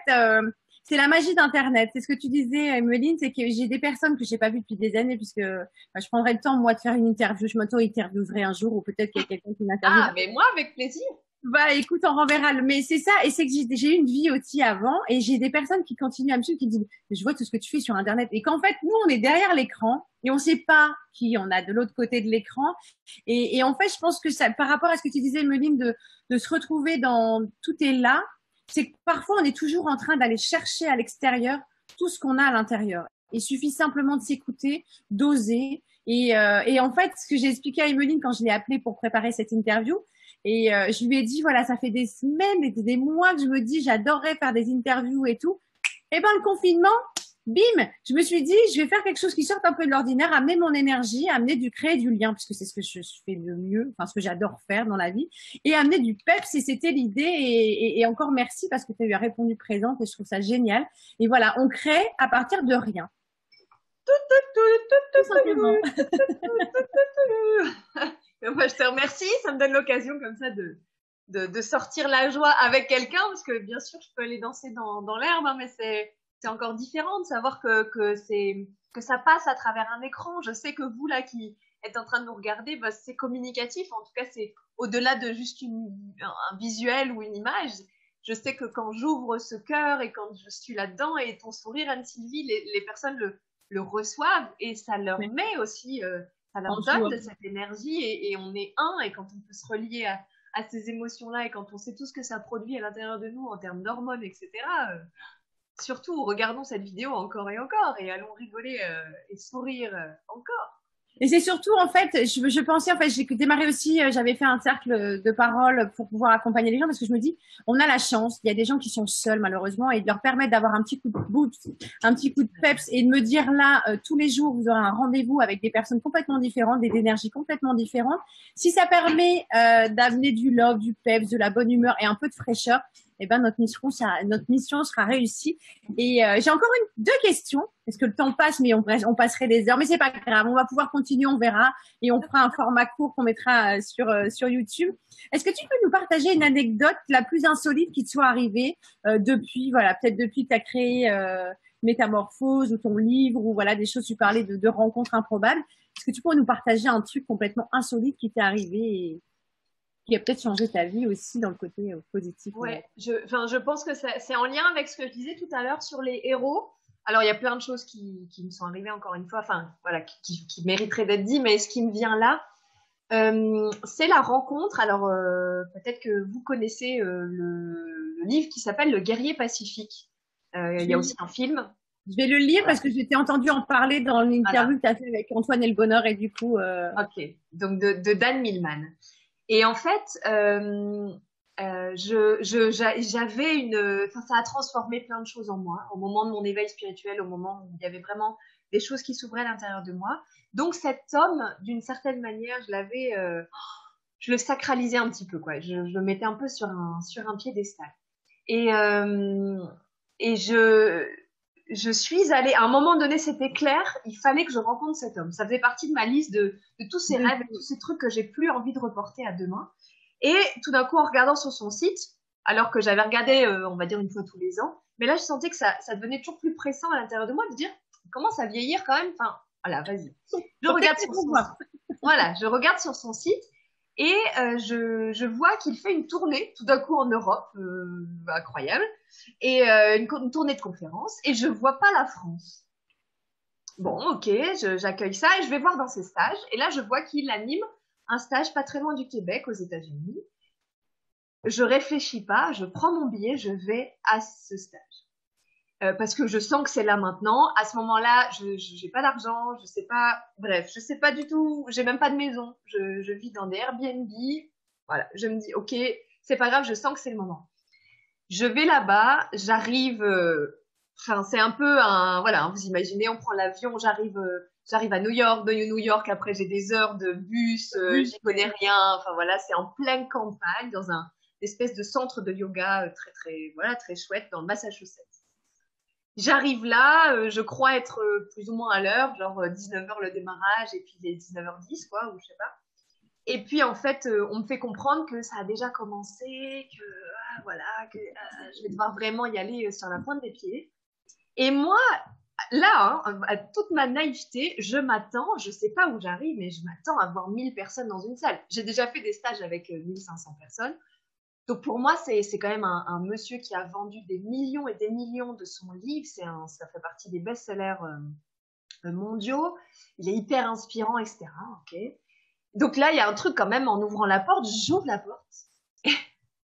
c'est la magie d'Internet. C'est ce que tu disais, Emeline, c'est que j'ai des personnes que j'ai pas vues depuis des années, puisque je prendrai le temps, moi, de faire une interview. Je m'auto-interviewerai un jour, ou peut-être qu'il y a quelqu'un qui m'interviewe. Ah, mais moi, avec plaisir. Bah, écoute, on renverra mais c'est ça, et c'est que j'ai eu une vie aussi avant, et j'ai des personnes qui continuent à me suivre, qui disent, mais je vois tout ce que tu fais sur Internet, et qu'en fait, nous, on est derrière l'écran, et on sait pas qui on a de l'autre côté de l'écran, et en fait, je pense que ça, par rapport à ce que tu disais, Meline, de se retrouver dans, tout est là, c'est que parfois, on est toujours en train d'aller chercher à l'extérieur tout ce qu'on a à l'intérieur. Il suffit simplement de s'écouter, d'oser, et en fait, ce que j'ai expliqué à Emeline quand je l'ai appelée pour préparer cette interview, et je lui ai dit, voilà, ça fait des semaines et des mois que je me dis, j'adorerais faire des interviews et tout. Et ben, le confinement, bim, je me suis dit, je vais faire quelque chose qui sorte un peu de l'ordinaire, amener mon énergie, amener du créer du lien, puisque c'est ce que je fais de mieux, enfin, ce que j'adore faire dans la vie, et amener du peps, et c'était l'idée, et encore merci parce que tu as eu répondu présente, et je trouve ça génial. Et voilà, on crée à partir de rien. Tout simplement. Moi, je te remercie. Ça me donne l'occasion comme ça de sortir la joie avec quelqu'un, parce que bien sûr, je peux aller danser dans l'herbe, hein, mais c'est encore différent de savoir que ça passe à travers un écran. Je sais que vous, là, qui êtes en train de nous regarder, bah, c'est communicatif. En tout cas, c'est au-delà de juste un visuel ou une image. Je sais que quand j'ouvre ce cœur et quand je suis là-dedans, et ton sourire, Anne-Sylvie, les personnes le reçoivent et ça leur met aussi, ça leur donne de cette énergie et on est un. Et quand on peut se relier à ces émotions-là et quand on sait tout ce que ça produit à l'intérieur de nous en termes d'hormones, etc., surtout regardons cette vidéo encore et allons rigoler et sourire encore. Et c'est surtout, en fait, je pensais, en fait, j'ai démarré aussi, j'avais fait un cercle de parole pour pouvoir accompagner les gens parce que je me dis, on a la chance, il y a des gens qui sont seuls, malheureusement, et de leur permettre d'avoir un petit coup de boost, un petit coup de peps et de me dire là, tous les jours, vous aurez un rendez-vous avec des personnes complètement différentes, des énergies complètement différentes. Si ça permet d'amener du love, du peps, de la bonne humeur et un peu de fraîcheur, eh ben notre mission sera réussie. Et j'ai encore deux questions, parce que le temps passe, mais on passerait des heures, mais c'est pas grave, on va pouvoir continuer, on verra, et on fera un format court qu'on mettra sur YouTube. Est-ce que tu peux nous partager une anecdote la plus insolite qui te soit arrivée depuis, voilà, peut-être depuis que tu as créé Métamorphose ou ton livre, ou voilà, des choses, tu parlais de rencontres improbables. Est-ce que tu pourrais nous partager un truc complètement insolite qui t'est arrivé et qui a peut-être changé ta vie aussi dans le côté positif? Ouais, je pense que c'est en lien avec ce que je disais tout à l'heure sur les héros. Alors, il y a plein de choses qui me sont arrivées encore une fois, enfin, voilà, qui mériteraient d'être dit, mais ce qui me vient là, c'est la rencontre. Alors, peut-être que vous connaissez le livre qui s'appelle Le Guerrier Pacifique. Il y a aussi un film. Je vais le lire parce que je t'ai entendu en parler dans l'interview que tu as fait avec Antoine et le Bonheur et du coup. Ok, donc de Dan Millman. Et en fait, j'avais enfin, ça a transformé plein de choses en moi au moment de mon éveil spirituel, au moment où il y avait vraiment des choses qui s'ouvraient à l'intérieur de moi. Donc cet homme, d'une certaine manière, je le sacralisais un petit peu, quoi. Je le mettais un peu sur un piédestal. Et je suis allée, à un moment donné, c'était clair, il fallait que je rencontre cet homme. Ça faisait partie de ma liste de tous ces rêves, de tous ces trucs que j'ai plus envie de reporter à demain. Et tout d'un coup, en regardant sur son site, alors que j'avais regardé, on va dire, une fois tous les ans, mais là, je sentais que ça devenait toujours plus pressant à l'intérieur de moi de dire, commence à vieillir quand même. Enfin, voilà, vas-y. Je regarde sur son site. Voilà, je regarde sur son site et je vois qu'il fait une tournée tout d'un coup en Europe, incroyable, et une tournée de conférences, et je vois pas la France. Bon, ok, j'accueille ça et je vais voir dans ses stages, et là je vois qu'il anime un stage pas très loin du Québec, aux États-Unis. Je réfléchis pas, je prends mon billet, je vais à ce stage. Parce que je sens que c'est là maintenant. À ce moment-là, je n'ai pas d'argent, je sais pas, bref, je sais pas du tout, j'ai même pas de maison. Je vis dans des Airbnb. Voilà, je me dis, ok, c'est pas grave, je sens que c'est le moment. Je vais là-bas, j'arrive, enfin, c'est un peu voilà, vous imaginez, on prend l'avion, j'arrive à New York, de New York, après j'ai des heures de bus, j'y connais rien, enfin voilà, c'est en pleine campagne, dans un espèce de centre de yoga très, très, voilà, très chouette, dans le Massachusetts. J'arrive là, je crois être plus ou moins à l'heure, genre 19h le démarrage, et puis il est 19h10, quoi, ou je sais pas. Et puis, en fait, on me fait comprendre que ça a déjà commencé, que, voilà, que je vais devoir vraiment y aller sur la pointe des pieds. Et moi, là, hein, à toute ma naïveté, je sais pas où j'arrive, mais je m'attends à voir 1000 personnes dans une salle. J'ai déjà fait des stages avec 1500 personnes. Donc pour moi, c'est quand même un monsieur qui a vendu des millions et des millions de son livre. Ça fait partie des best-sellers mondiaux. Il est hyper inspirant, etc. Ok. Donc là, il y a un truc quand même, en ouvrant la porte, j'ouvre la porte.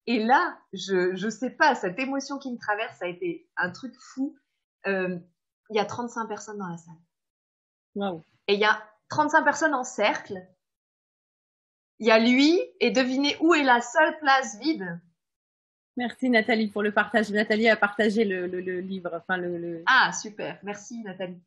Et là, je sais pas, cette émotion qui me traverse, ça a été un truc fou. Il y a 35 personnes dans la salle. Wow. Et il y a 35 personnes en cercle. Il y a lui, et devinez où est la seule place vide? Merci Nathalie pour le partage. Nathalie a partagé le livre. Enfin, Ah, super. Merci Nathalie.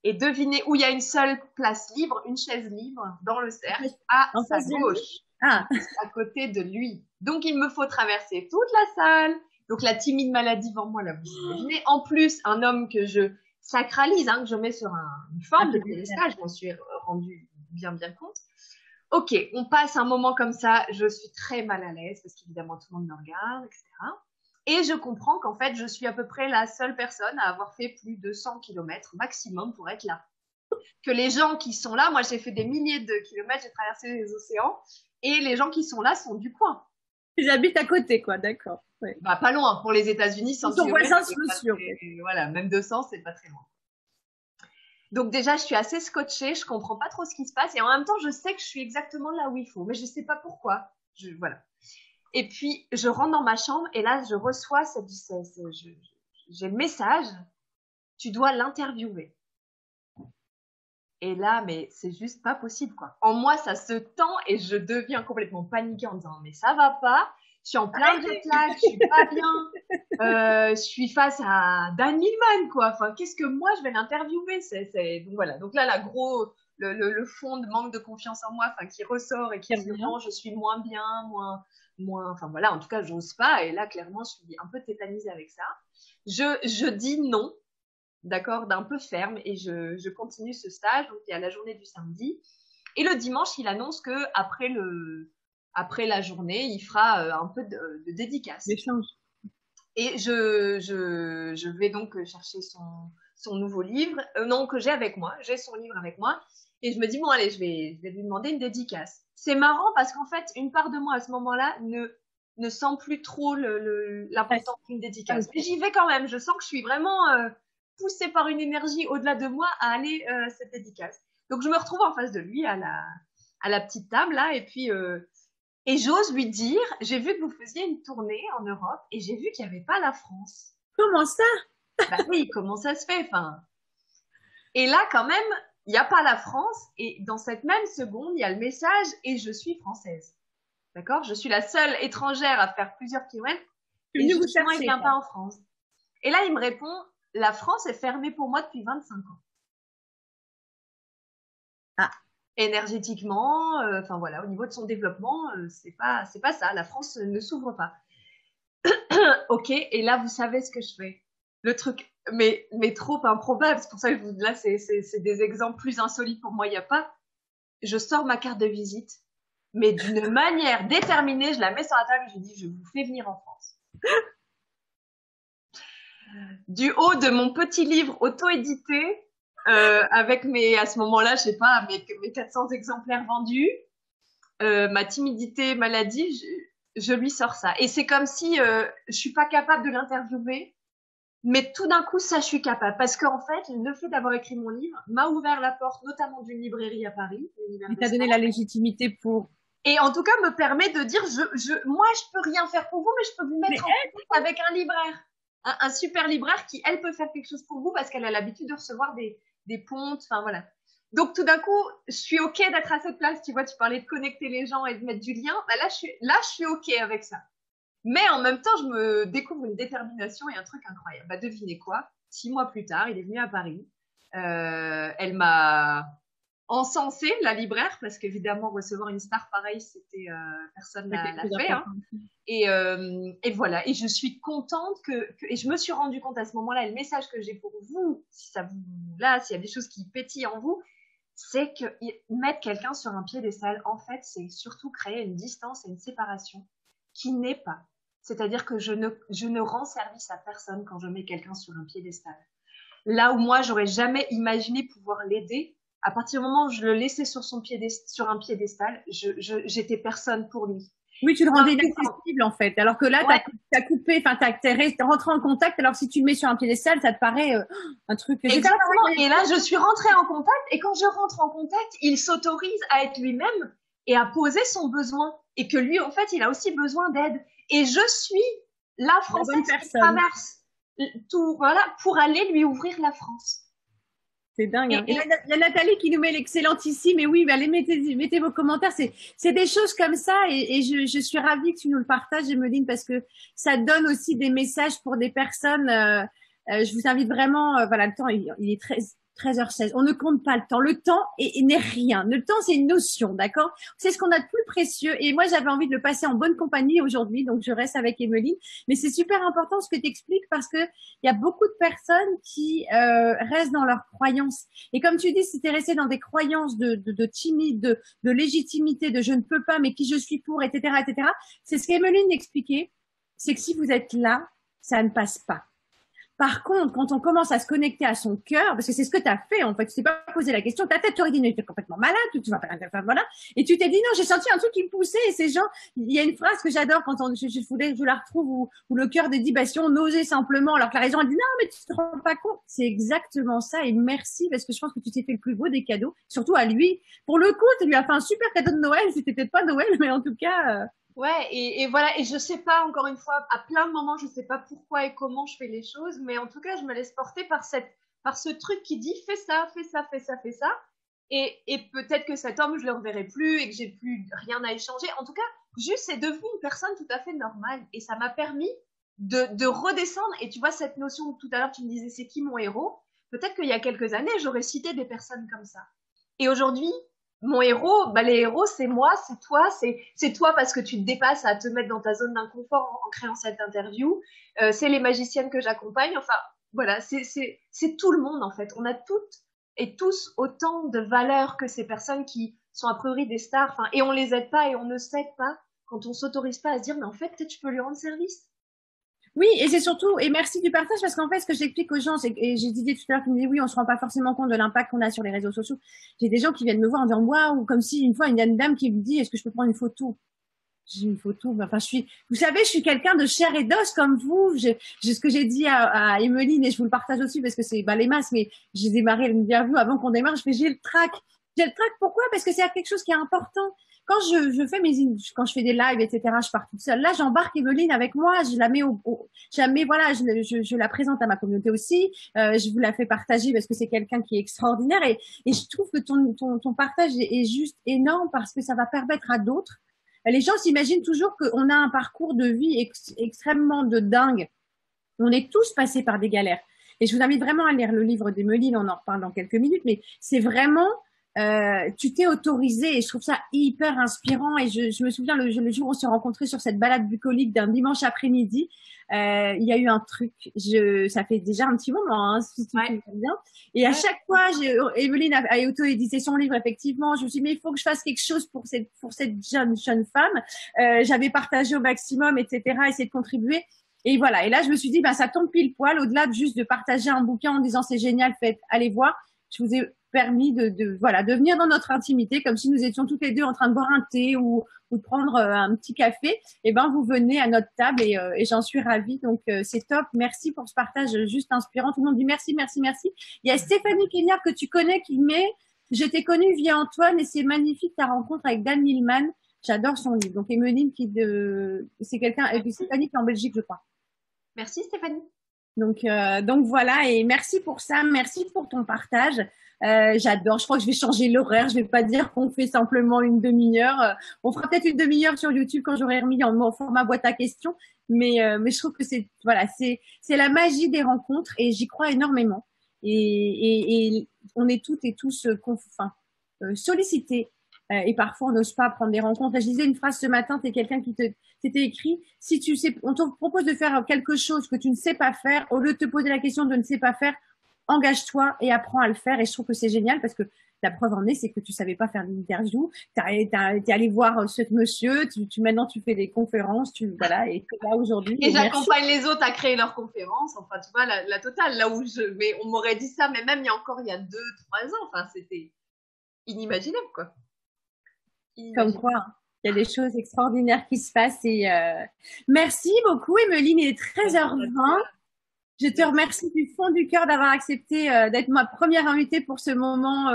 Et devinez où il y a une seule place libre, une chaise libre dans le cercle, à sa gauche, à côté de lui. Donc, il me faut traverser toute la salle. Donc, la timide maladie devant moi, là, vous imaginez. En plus, un homme que je sacralise, hein, que je mets sur une forme de piédestal, je m'en suis rendu bien compte. ok, on passe un moment comme ça, je suis très mal à l'aise parce qu'évidemment tout le monde me regarde, etc. Et je comprends qu'en fait, je suis à peu près la seule personne à avoir fait plus de 100 km maximum pour être là. Que les gens qui sont là, moi j'ai fait des milliers de kilomètres, j'ai traversé les océans, et les gens qui sont là sont du coin. Ils habitent à côté, quoi, d'accord. Ouais. Bah, pas loin. Pour les États-Unis, 100 Ils sont km, voisins sociaux. voilà, même 200, c'est pas très loin. Donc déjà, je suis assez scotchée, je comprends pas trop ce qui se passe, et en même temps, je sais que je suis exactement là où il faut, mais je sais pas pourquoi. Voilà. Et puis, je rentre dans ma chambre, et là, je reçois j'ai le message, tu dois l'interviewer. Et là, mais c'est juste pas possible, quoi. En moi, ça se tend et je deviens complètement paniquée en disant, mais ça va pas, je suis en plein jet lag, je suis pas bien, je suis face à Dan Millman, quoi. Enfin, qu'est-ce que moi, je vais l'interviewer? Donc voilà. Donc là, le fond de manque de confiance en moi, enfin, qui ressort et qui dit, non, je suis moins bien, enfin voilà, en tout cas, j'ose pas. Et là, clairement, je suis un peu tétanisée avec ça. Je dis non. D'accord, d'un peu ferme, et je continue ce stage. Donc il y a la journée du samedi, et le dimanche il annonce que après la journée il fera un peu de dédicace, d'échange. et je vais donc chercher son nouveau livre, non, que j'ai avec moi, j'ai son livre avec moi, et je me dis bon allez, je vais lui demander une dédicace. C'est marrant parce qu'en fait une part de moi à ce moment-là ne sent plus trop l'importance d'une dédicace, mais j'y vais quand même. Je sens que je suis vraiment poussée par une énergie au-delà de moi à aller cette dédicace. Donc je me retrouve en face de lui à la petite table là, et puis et j'ose lui dire, j'ai vu que vous faisiez une tournée en Europe et j'ai vu qu'il n'y avait pas la France. Comment ça? Bah oui, comment ça se fait, enfin. Et là quand même, il n'y a pas la France, et dans cette même seconde, il y a le message et je suis française. D'accord? Je suis la seule étrangère à faire plusieurs kilomètres et justement, il ne vient pas en France. Et là, il me répond, la France est fermée pour moi depuis 25 ans. Ah. Énergétiquement, enfin voilà, au niveau de son développement, c'est pas ça. La France ne s'ouvre pas. Ok, et là, vous savez ce que je fais. Le truc, mais trop improbable. C'est pour ça que là, c'est des exemples plus insolites pour moi. Il n'y a pas. Je sors ma carte de visite, mais d'une manière déterminée, je la mets sur la table et je dis, je vous fais venir en France. Du haut de mon petit livre auto-édité, avec à ce moment-là, je sais pas, mes 400 exemplaires vendus, ma timidité, maladie, je lui sors ça. Et c'est comme si je suis pas capable de l'interviewer, mais tout d'un coup, ça, je suis capable. Parce qu'en fait, le fait d'avoir écrit mon livre m'a ouvert la porte, notamment d'une librairie à Paris. Il t'a donné la légitimité pour... Et en tout cas, me permet de dire, moi, je peux rien faire pour vous, mais je peux vous mettre en contact avec un libraire. Un super libraire qui, elle, peut faire quelque chose pour vous parce qu'elle a l'habitude de recevoir des pontes, enfin voilà. Donc tout d'un coup, je suis ok d'être à cette place. Tu vois, tu parlais de connecter les gens et de mettre du lien. Bah, là, je suis ok avec ça. Mais en même temps, je me découvre une détermination et un truc incroyable. Bah, devinez quoi? 6 mois plus tard, il est venu à Paris. Elle m'a encensé, la libraire, parce qu'évidemment, recevoir une star pareille, c'était personne l'a fait. Hein. Et voilà. Et je suis contente et je me suis rendu compte à ce moment-là, et le message que j'ai pour vous, s'il y a des choses qui pétillent en vous, c'est que mettre quelqu'un sur un piédestal, en fait, c'est surtout créer une distance et une séparation qui n'est pas. C'est-à-dire que je ne rends service à personne quand je mets quelqu'un sur un piédestal. Là où moi, j'aurais jamais imaginé pouvoir l'aider, à partir du moment où je le laissais sur un piédestal, j'étais personne pour lui. Oui, tu le rendais inaccessible en fait. Alors que là, ouais. t'as coupé, enfin, t'es rentré en contact. Alors si tu le mets sur un piédestal, ça te paraît un truc. Exactement. Et là, je suis rentrée en contact. Et quand je rentre en contact, il s'autorise à être lui-même et à poser son besoin. Et que lui, en fait, il a aussi besoin d'aide. Et je suis la Française qui traverse tout, voilà, pour aller lui ouvrir la France. C'est dingue. Hein. Et il y a Nathalie qui nous met l'excellentissime. Et oui, allez, mettez vos commentaires. C'est des choses comme ça. Et je suis ravie que tu nous le partages, Emeline, parce que ça donne aussi des messages pour des personnes. Je vous invite vraiment, voilà, le temps, il est très, 13h16. On ne compte pas le temps. Le temps n'est rien. Le temps, c'est une notion, d'accord? C'est ce qu'on a de plus précieux. Et moi, j'avais envie de le passer en bonne compagnie aujourd'hui, donc je reste avec Emeline. Mais c'est super important ce que tu expliques parce que il y a beaucoup de personnes qui restent dans leurs croyances. Et comme tu dis, si tu es resté dans des croyances de timide, de légitimité, de je ne peux pas, mais qui je suis pour, etc., etc., c'est ce qu'Emeline expliquait, c'est que si vous êtes là, ça ne passe pas. Par contre, quand on commence à se connecter à son cœur, parce que c'est ce que tu as fait, en fait, tu t'es pas posé la question, ta tête t'aurait dit, tu es complètement malade, tu vas pas, enfin, voilà. Et tu t'es dit, non, j'ai senti un truc qui me poussait, et ces gens, il y a une phrase que j'adore quand je la retrouve, où le cœur dit, bah, si on osait simplement, alors que la raison, elle dit, non, mais tu te rends pas compte. C'est exactement ça, et merci, parce que je pense que tu t'es fait le plus beau des cadeaux, surtout à lui. Pour le coup, tu lui as fait un super cadeau de Noël, c'était peut-être pas Noël, mais en tout cas, Ouais, et voilà, et je sais pas, encore une fois, à plein de moments, je sais pas pourquoi et comment je fais les choses, mais en tout cas, je me laisse porter par ce truc qui dit fais ça, fais ça, fais ça, fais ça. Et peut-être que cet homme, je le reverrai plus et que j'ai plus rien à échanger. En tout cas, juste, c'est devenu une personne tout à fait normale. Et ça m'a permis de redescendre. Et tu vois, cette notion, tout à l'heure, tu me disais, c'est qui mon héros? Peut-être qu'il y a quelques années, j'aurais cité des personnes comme ça. Et aujourd'hui, mon héros, bah les héros, c'est moi, c'est toi parce que tu te dépasses à te mettre dans ta zone d'inconfort en créant cette interview. C'est les magiciennes que j'accompagne. Enfin, voilà, c'est tout le monde en fait. On a toutes et tous autant de valeur que ces personnes qui sont a priori des stars. Enfin, et on les aide pas et on ne s'aide pas quand on s'autorise pas à se dire, mais en fait, peut-être je peux lui rendre service. oui, et c'est surtout, et merci du partage, parce qu'en fait, ce que j'explique aux gens, c'est, et j'ai dit tout à l'heure, tu me dis, oui, on se rend pas forcément compte de l'impact qu'on a sur les réseaux sociaux. J'ai des gens qui viennent me voir en disant, waouh, comme si une fois, il y a une dame qui me dit, est-ce que je peux prendre une photo? J'ai une photo, enfin, vous savez, je suis quelqu'un de chair et d'os comme vous. Ce que j'ai dit à Emeline, et je vous le partage aussi parce que c'est, les masses, mais j'ai démarré l'interview avant qu'on démarre, je fais, j'ai le trac. J'ai le trac, pourquoi? Parce que c'est quelque chose qui est important. Quand quand je fais des lives, etc., je pars toute seule. Là, j'embarque Emeline avec moi, je la mets voilà, je la présente à ma communauté aussi. Je vous la fais partager parce que c'est quelqu'un qui est extraordinaire et je trouve que ton partage est juste énorme parce que ça va permettre à d'autres. Les gens s'imaginent toujours qu'on a un parcours de vie extrêmement de dingue. On est tous passés par des galères. Et je vous invite vraiment à lire le livre d'Emeline, on en reparle dans quelques minutes, mais c'est vraiment, tu t'es autorisé et je trouve ça hyper inspirant. Et je me souviens le jour où on s'est rencontrés sur cette balade bucolique d'un dimanche après-midi, il y a eu un truc. Ça fait déjà un petit moment, hein, si tu te souviens bien. Et à chaque fois, Emeline a auto-édité son livre, effectivement. Je me suis dit, mais il faut que je fasse quelque chose pour cette jeune femme. J'avais partagé au maximum, etc., essayer de contribuer. Et voilà. Et là, je me suis dit, ça tombe pile poil, au-delà de juste de partager un bouquin en disant c'est génial, allez voir. Je vous ai permis de venir dans notre intimité, comme si nous étions toutes les deux en train de boire un thé ou de prendre un petit café. Et vous venez à notre table et j'en suis ravie. Donc, c'est top. Merci pour ce partage juste inspirant. Tout le monde dit merci, merci, merci. Il y a Stéphanie Kenyard que tu connais qui met, je t'ai connue via Antoine et c'est magnifique ta rencontre avec Dan Millman. J'adore son livre. Donc, Emeline c'est quelqu'un, et puis Stéphanie qui est en Belgique, je crois. Merci Stéphanie. Donc voilà, et merci pour ça, merci pour ton partage. J'adore, je crois que je vais changer l'horaire, je vais pas dire qu'on fait simplement une demi-heure. On fera peut-être une demi-heure sur YouTube quand j'aurai remis en format boîte à questions, mais je trouve que c'est la magie des rencontres et j'y crois énormément. Et on est toutes et tous sollicités. Et parfois, on n'ose pas prendre des rencontres. Là, je disais une phrase ce matin, c'est quelqu'un qui t'était écrit, si tu sais, on te propose de faire quelque chose que tu ne sais pas faire, au lieu de te poser la question de ne sais pas faire, engage-toi et apprends à le faire. Et je trouve que c'est génial parce que la preuve en est, c'est que tu savais pas faire l'interview. T'es allé voir ce monsieur, maintenant tu fais des conférences, voilà, et là aujourd'hui. Et j'accompagne les autres à créer leurs conférences. Enfin, tu vois, la totale, là où mais on m'aurait dit ça, mais même il y a 2-3 ans, enfin, c'était inimaginable, quoi. Comme quoi, il y a des choses extraordinaires qui se passent. Et merci beaucoup, Emeline. Il est 13h20. Je te remercie du fond du cœur d'avoir accepté d'être ma première invitée pour ce moment.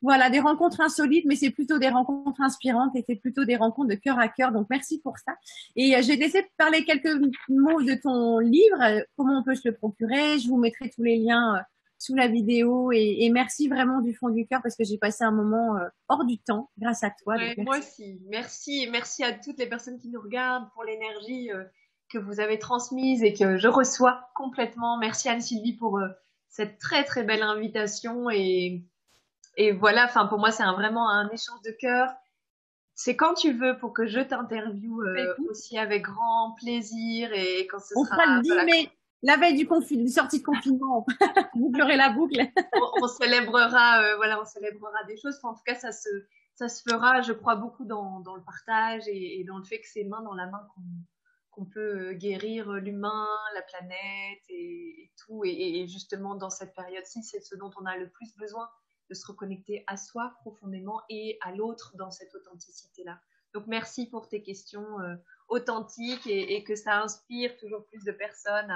Voilà, des rencontres insolites, mais c'est plutôt des rencontres inspirantes et c'est plutôt des rencontres de cœur à cœur. Donc, merci pour ça. Et je vais te laisser parler quelques mots de ton livre, comment on peut se le procurer. Je vous mettrai tous les liens sous la vidéo et merci vraiment du fond du cœur parce que j'ai passé un moment hors du temps grâce à toi. Ouais, moi aussi. Merci à toutes les personnes qui nous regardent pour l'énergie que vous avez transmise et que je reçois complètement. Merci Anne-Sylvie pour cette très très belle invitation et voilà, enfin pour moi c'est vraiment un échange de cœur. C'est quand tu veux pour que je t'interviewe aussi avec grand plaisir et quand ce On sera fera le 10 voilà, mai, la veille du sortie de confinement. Vous bouclerez la boucle. on célébrera voilà, on célébrera des choses. Enfin, en tout cas ça se fera. Je crois beaucoup dans le partage et dans le fait que c'est main dans la main qu'on peut guérir l'humain, la planète et tout. Et justement, dans cette période-ci, c'est ce dont on a le plus besoin, de se reconnecter à soi profondément et à l'autre dans cette authenticité-là. Donc, merci pour tes questions authentiques et que ça inspire toujours plus de personnes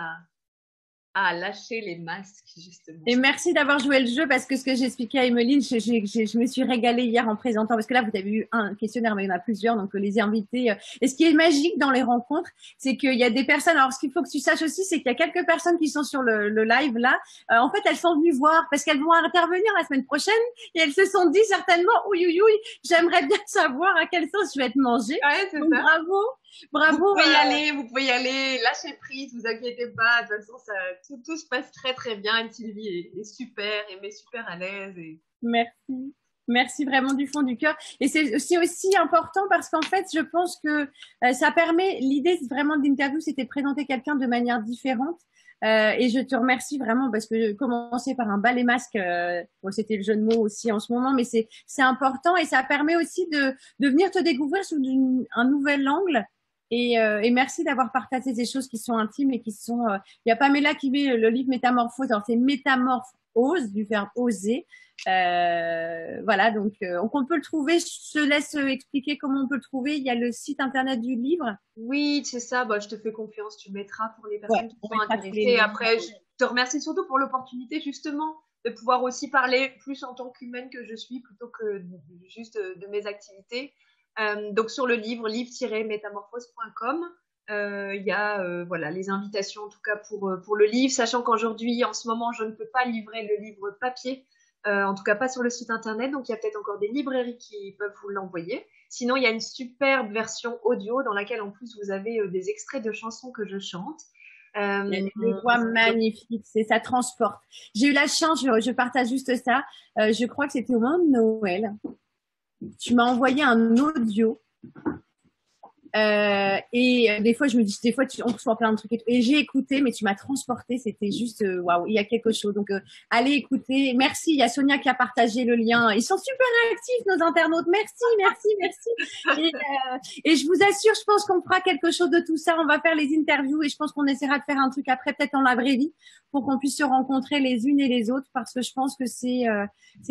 à lâcher les masques, justement. Et merci d'avoir joué le jeu parce que ce que j'expliquais à Emeline, je me suis régalée hier en présentant parce que là, vous avez eu un questionnaire, mais il y en a plusieurs, donc les invités. Et ce qui est magique dans les rencontres, c'est qu'il y a des personnes. Alors, ce qu'il faut que tu saches aussi, c'est qu'il y a quelques personnes qui sont sur le live là. En fait, elles sont venues voir parce qu'elles vont intervenir la semaine prochaine et elles se sont dit certainement, oui, oui, oui, j'aimerais bien savoir à quelle sauce je vais être mangée. Ouais, c'est donc, ça. Bravo. Bravo. Vous pouvez y aller, lâchez prise, vous inquiétez pas. De toute façon, tout se passe très très bien. Et Sylvie est super, elle met super à l'aise. Merci. Merci vraiment du fond du cœur. Et c'est aussi important parce qu'en fait, je pense que ça permet, l'idée vraiment de l'interview, c'était de présenter quelqu'un de manière différente. Et je te remercie vraiment parce que commencer par un balai masque, bon, c'était le jeu de mots aussi en ce moment, mais c'est important et ça permet aussi de venir te découvrir sous un nouvel angle. Et merci d'avoir partagé des choses qui sont intimes et qui sont. Il y a Pamela qui met le livre Métamorphose. Alors c'est métamorphose du verbe oser. Voilà, donc on peut le trouver. Je te laisse expliquer comment on peut le trouver. Il y a le site internet du livre. Oui, c'est ça. Bah, je te fais confiance. Tu mettras pour les personnes qui sont intéressées. Les Après, je te remercie surtout pour l'opportunité justement de pouvoir aussi parler plus en tant qu'humaine que je suis plutôt que juste de mes activités. Donc sur le livre-métamorphose.com, il y a voilà les invitations en tout cas pour le livre, sachant qu'aujourd'hui, en ce moment, je ne peux pas livrer le livre papier, en tout cas pas sur le site internet, donc il y a peut-être encore des librairies qui peuvent vous l'envoyer. Sinon, il y a une superbe version audio dans laquelle en plus vous avez des extraits de chansons que je chante. Il y a des voix magnifiques, ça transporte. J'ai eu la chance, je partage juste ça. Je crois que c'était au moment de Noël. Tu m'as envoyé un audio. Et des fois, je me dis, des fois, on reçoit plein de trucs et j'ai écouté, mais tu m'as transporté, c'était juste, waouh, il y a quelque chose. Donc, allez écouter. Merci. Il y a Sonia qui a partagé le lien. Ils sont super actifs, nos internautes. Merci, merci, merci. Et je vous assure, je pense qu'on fera quelque chose de tout ça. On va faire les interviews et je pense qu'on essaiera de faire un truc après, peut-être en la vraie vie, pour qu'on puisse se rencontrer les unes et les autres, parce que je pense que c'est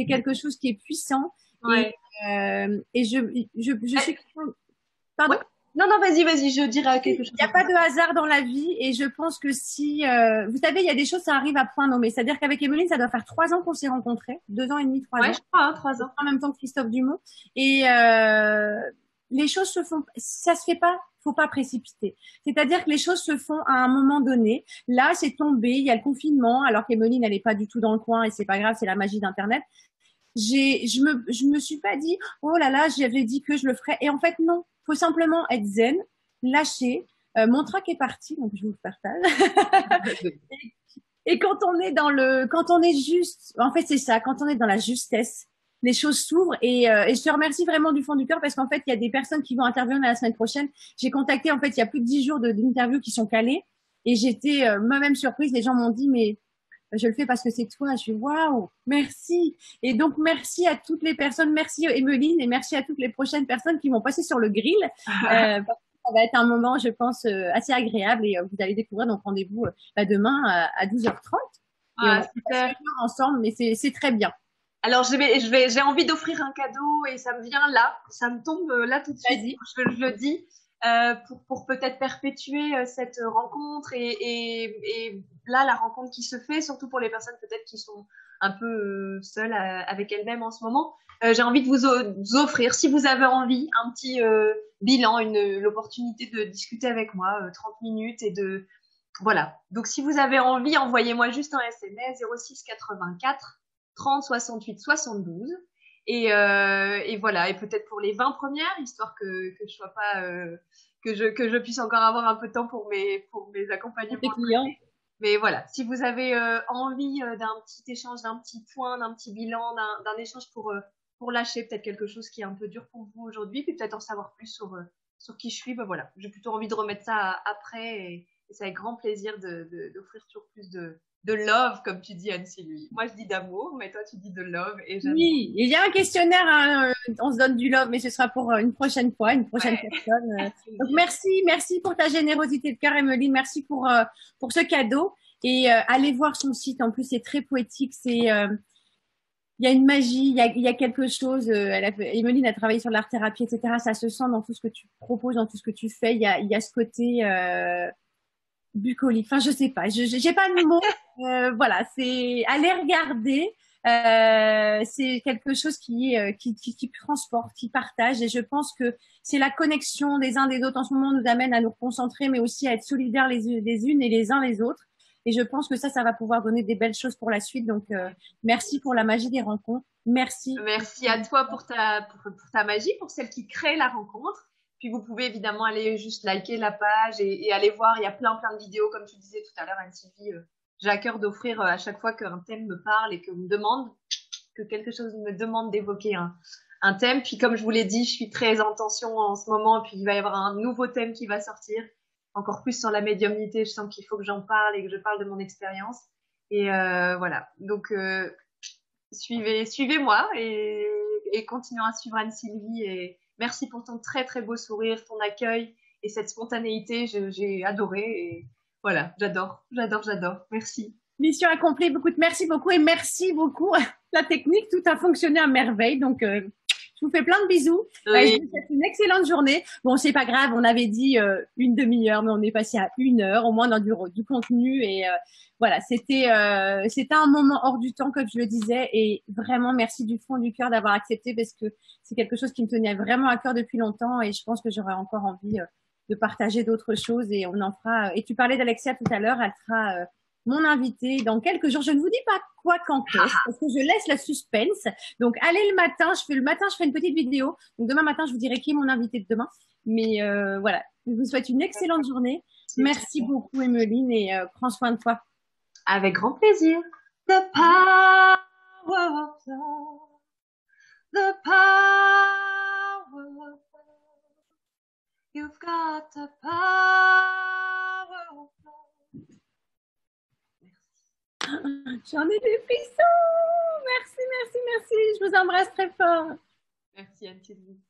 quelque chose qui est puissant. Ouais. Et je suis. Pardon. Ouais. Non, vas-y, je dirai quelque chose. Il n'y a pas de hasard dans la vie et je pense que si, vous savez, il y a des choses, ça arrive à point nommé. C'est-à-dire qu'avec Emeline, ça doit faire 3 ans qu'on s'est rencontrés, 2 ans et demi, 3 ans. Ouais, je crois, 3 ans. En même temps que Christophe Dumont. Et les choses se font, si ça se fait pas, faut pas précipiter. C'est-à-dire que les choses se font à un moment donné. Là, c'est tombé, il y a le confinement, alors qu'Emeline, elle n'est pas du tout dans le coin et c'est pas grave, c'est la magie d'Internet. Je me suis pas dit, oh là là, j'avais dit que je le ferais. Et en fait, non. Faut simplement être zen, lâcher. Mon trac est parti, donc je vous le partage. et quand on est quand on est juste, en fait, c'est ça, quand on est dans la justesse, les choses s'ouvrent et je te remercie vraiment du fond du cœur parce qu'en fait, il y a des personnes qui vont intervenir la semaine prochaine. J'ai contacté, en fait, il y a plus de 10 jours d'interviews qui sont calées et j'étais moi-même surprise. Les gens m'ont dit, mais je le fais parce que c'est toi. Je suis waouh, merci. Et donc, merci à toutes les personnes. Merci Emeline et merci à toutes les prochaines personnes qui vont passer sur le grill. Parce que ça va être un moment, je pense, assez agréable et vous allez découvrir. Donc, rendez-vous demain à 12h30. Ah, super. Ensemble, mais c'est très bien. Alors, j'ai envie d'offrir un cadeau et ça me vient là. Ça me tombe là tout de suite. Je le dis. Pour peut-être perpétuer cette rencontre et là la rencontre qui se fait surtout pour les personnes peut-être qui sont un peu seules avec elles-mêmes en ce moment, j'ai envie de vous offrir, si vous avez envie, un petit bilan, l'opportunité de discuter avec moi 30 minutes et de voilà, donc si vous avez envie, envoyez-moi juste un SMS 06 84 30 68 72 et voilà, et peut-être pour les 20 premières, histoire que je sois pas que je puisse encore avoir un peu de temps pour mes accompagnements clients. Mais voilà, si vous avez envie d'un petit échange, d'un petit point, d'un petit bilan, d'un échange pour lâcher peut-être quelque chose qui est un peu dur pour vous aujourd'hui, puis peut-être en savoir plus sur qui je suis, ben voilà, j'ai plutôt envie de remettre ça après et c'est avec grand plaisir d'offrir toujours plus de love, comme tu dis, Anne-Sylvie. Moi, je dis d'amour, mais toi, tu dis de love et j'aime. Oui, il y a un questionnaire, hein, on se donne du love, mais ce sera pour une prochaine fois, une prochaine Ouais, personne. avec Donc plaisir. merci pour ta générosité de cœur, Emeline, merci pour ce cadeau. Et allez voir son site, en plus c'est très poétique, il y a une magie, il y a quelque chose. Emeline a travaillé sur l'art thérapie, etc. Ça se sent dans tout ce que tu proposes, dans tout ce que tu fais. Il y a ce côté bucolique. Enfin, je sais pas. J'ai pas de mots. Voilà, c'est aller regarder. C'est quelque chose qui transporte, qui partage. Et je pense que c'est la connexion des uns des autres en ce moment nous amène à nous concentrer, mais aussi à être solidaires les unes et les uns les autres. Et je pense que ça va pouvoir donner des belles choses pour la suite. Donc, merci pour la magie des rencontres. Merci. Merci à toi pour ta magie, pour celle qui crée la rencontre. Puis vous pouvez évidemment aller juste liker la page et aller voir. Il y a plein de vidéos, comme tu disais tout à l'heure, Anne-Sylvie. J'ai à cœur d'offrir à chaque fois qu'un thème me parle et que me demande, que quelque chose me demande d'évoquer un thème. Puis comme je vous l'ai dit, je suis très en tension en ce moment. Puis il va y avoir un nouveau thème qui va sortir, encore plus sur la médiumnité. Je sens qu'il faut que j'en parle et que je parle de mon expérience. Et voilà. Donc suivez-moi et continuons à suivre Anne-Sylvie. Et merci pour ton très beau sourire, ton accueil et cette spontanéité. J'ai adoré. Et voilà, j'adore. Merci. Mission accomplie. Merci beaucoup et merci beaucoup. La technique, tout a fonctionné à merveille. Donc, je vous fais plein de bisous. Je Oui, vous souhaite une excellente journée. Bon, c'est pas grave, on avait dit une demi-heure, mais on est passé à 1 heure, au moins dans du contenu. Et voilà, c'était un moment hors du temps, comme je le disais. Et vraiment, merci du fond du cœur d'avoir accepté parce que c'est quelque chose qui me tenait vraiment à cœur depuis longtemps. Et je pense que j'aurais encore envie de partager d'autres choses. Et on en fera. Et tu parlais d'Alexia tout à l'heure, elle sera mon invité dans quelques jours. Je ne vous dis pas quoi quand est-ce, parce que je laisse la suspense. Donc, allez le matin, je ferai une petite vidéo. Donc, demain matin, je vous dirai qui est mon invité de demain. Mais voilà, je vous souhaite une excellente journée. Merci beaucoup, Emeline, et prends soin de toi. avec grand plaisir. The power of love, the power of love. You've got the power of love. J'en ai des frissons. Merci. Je vous embrasse très fort. Merci Anne-Sylvie.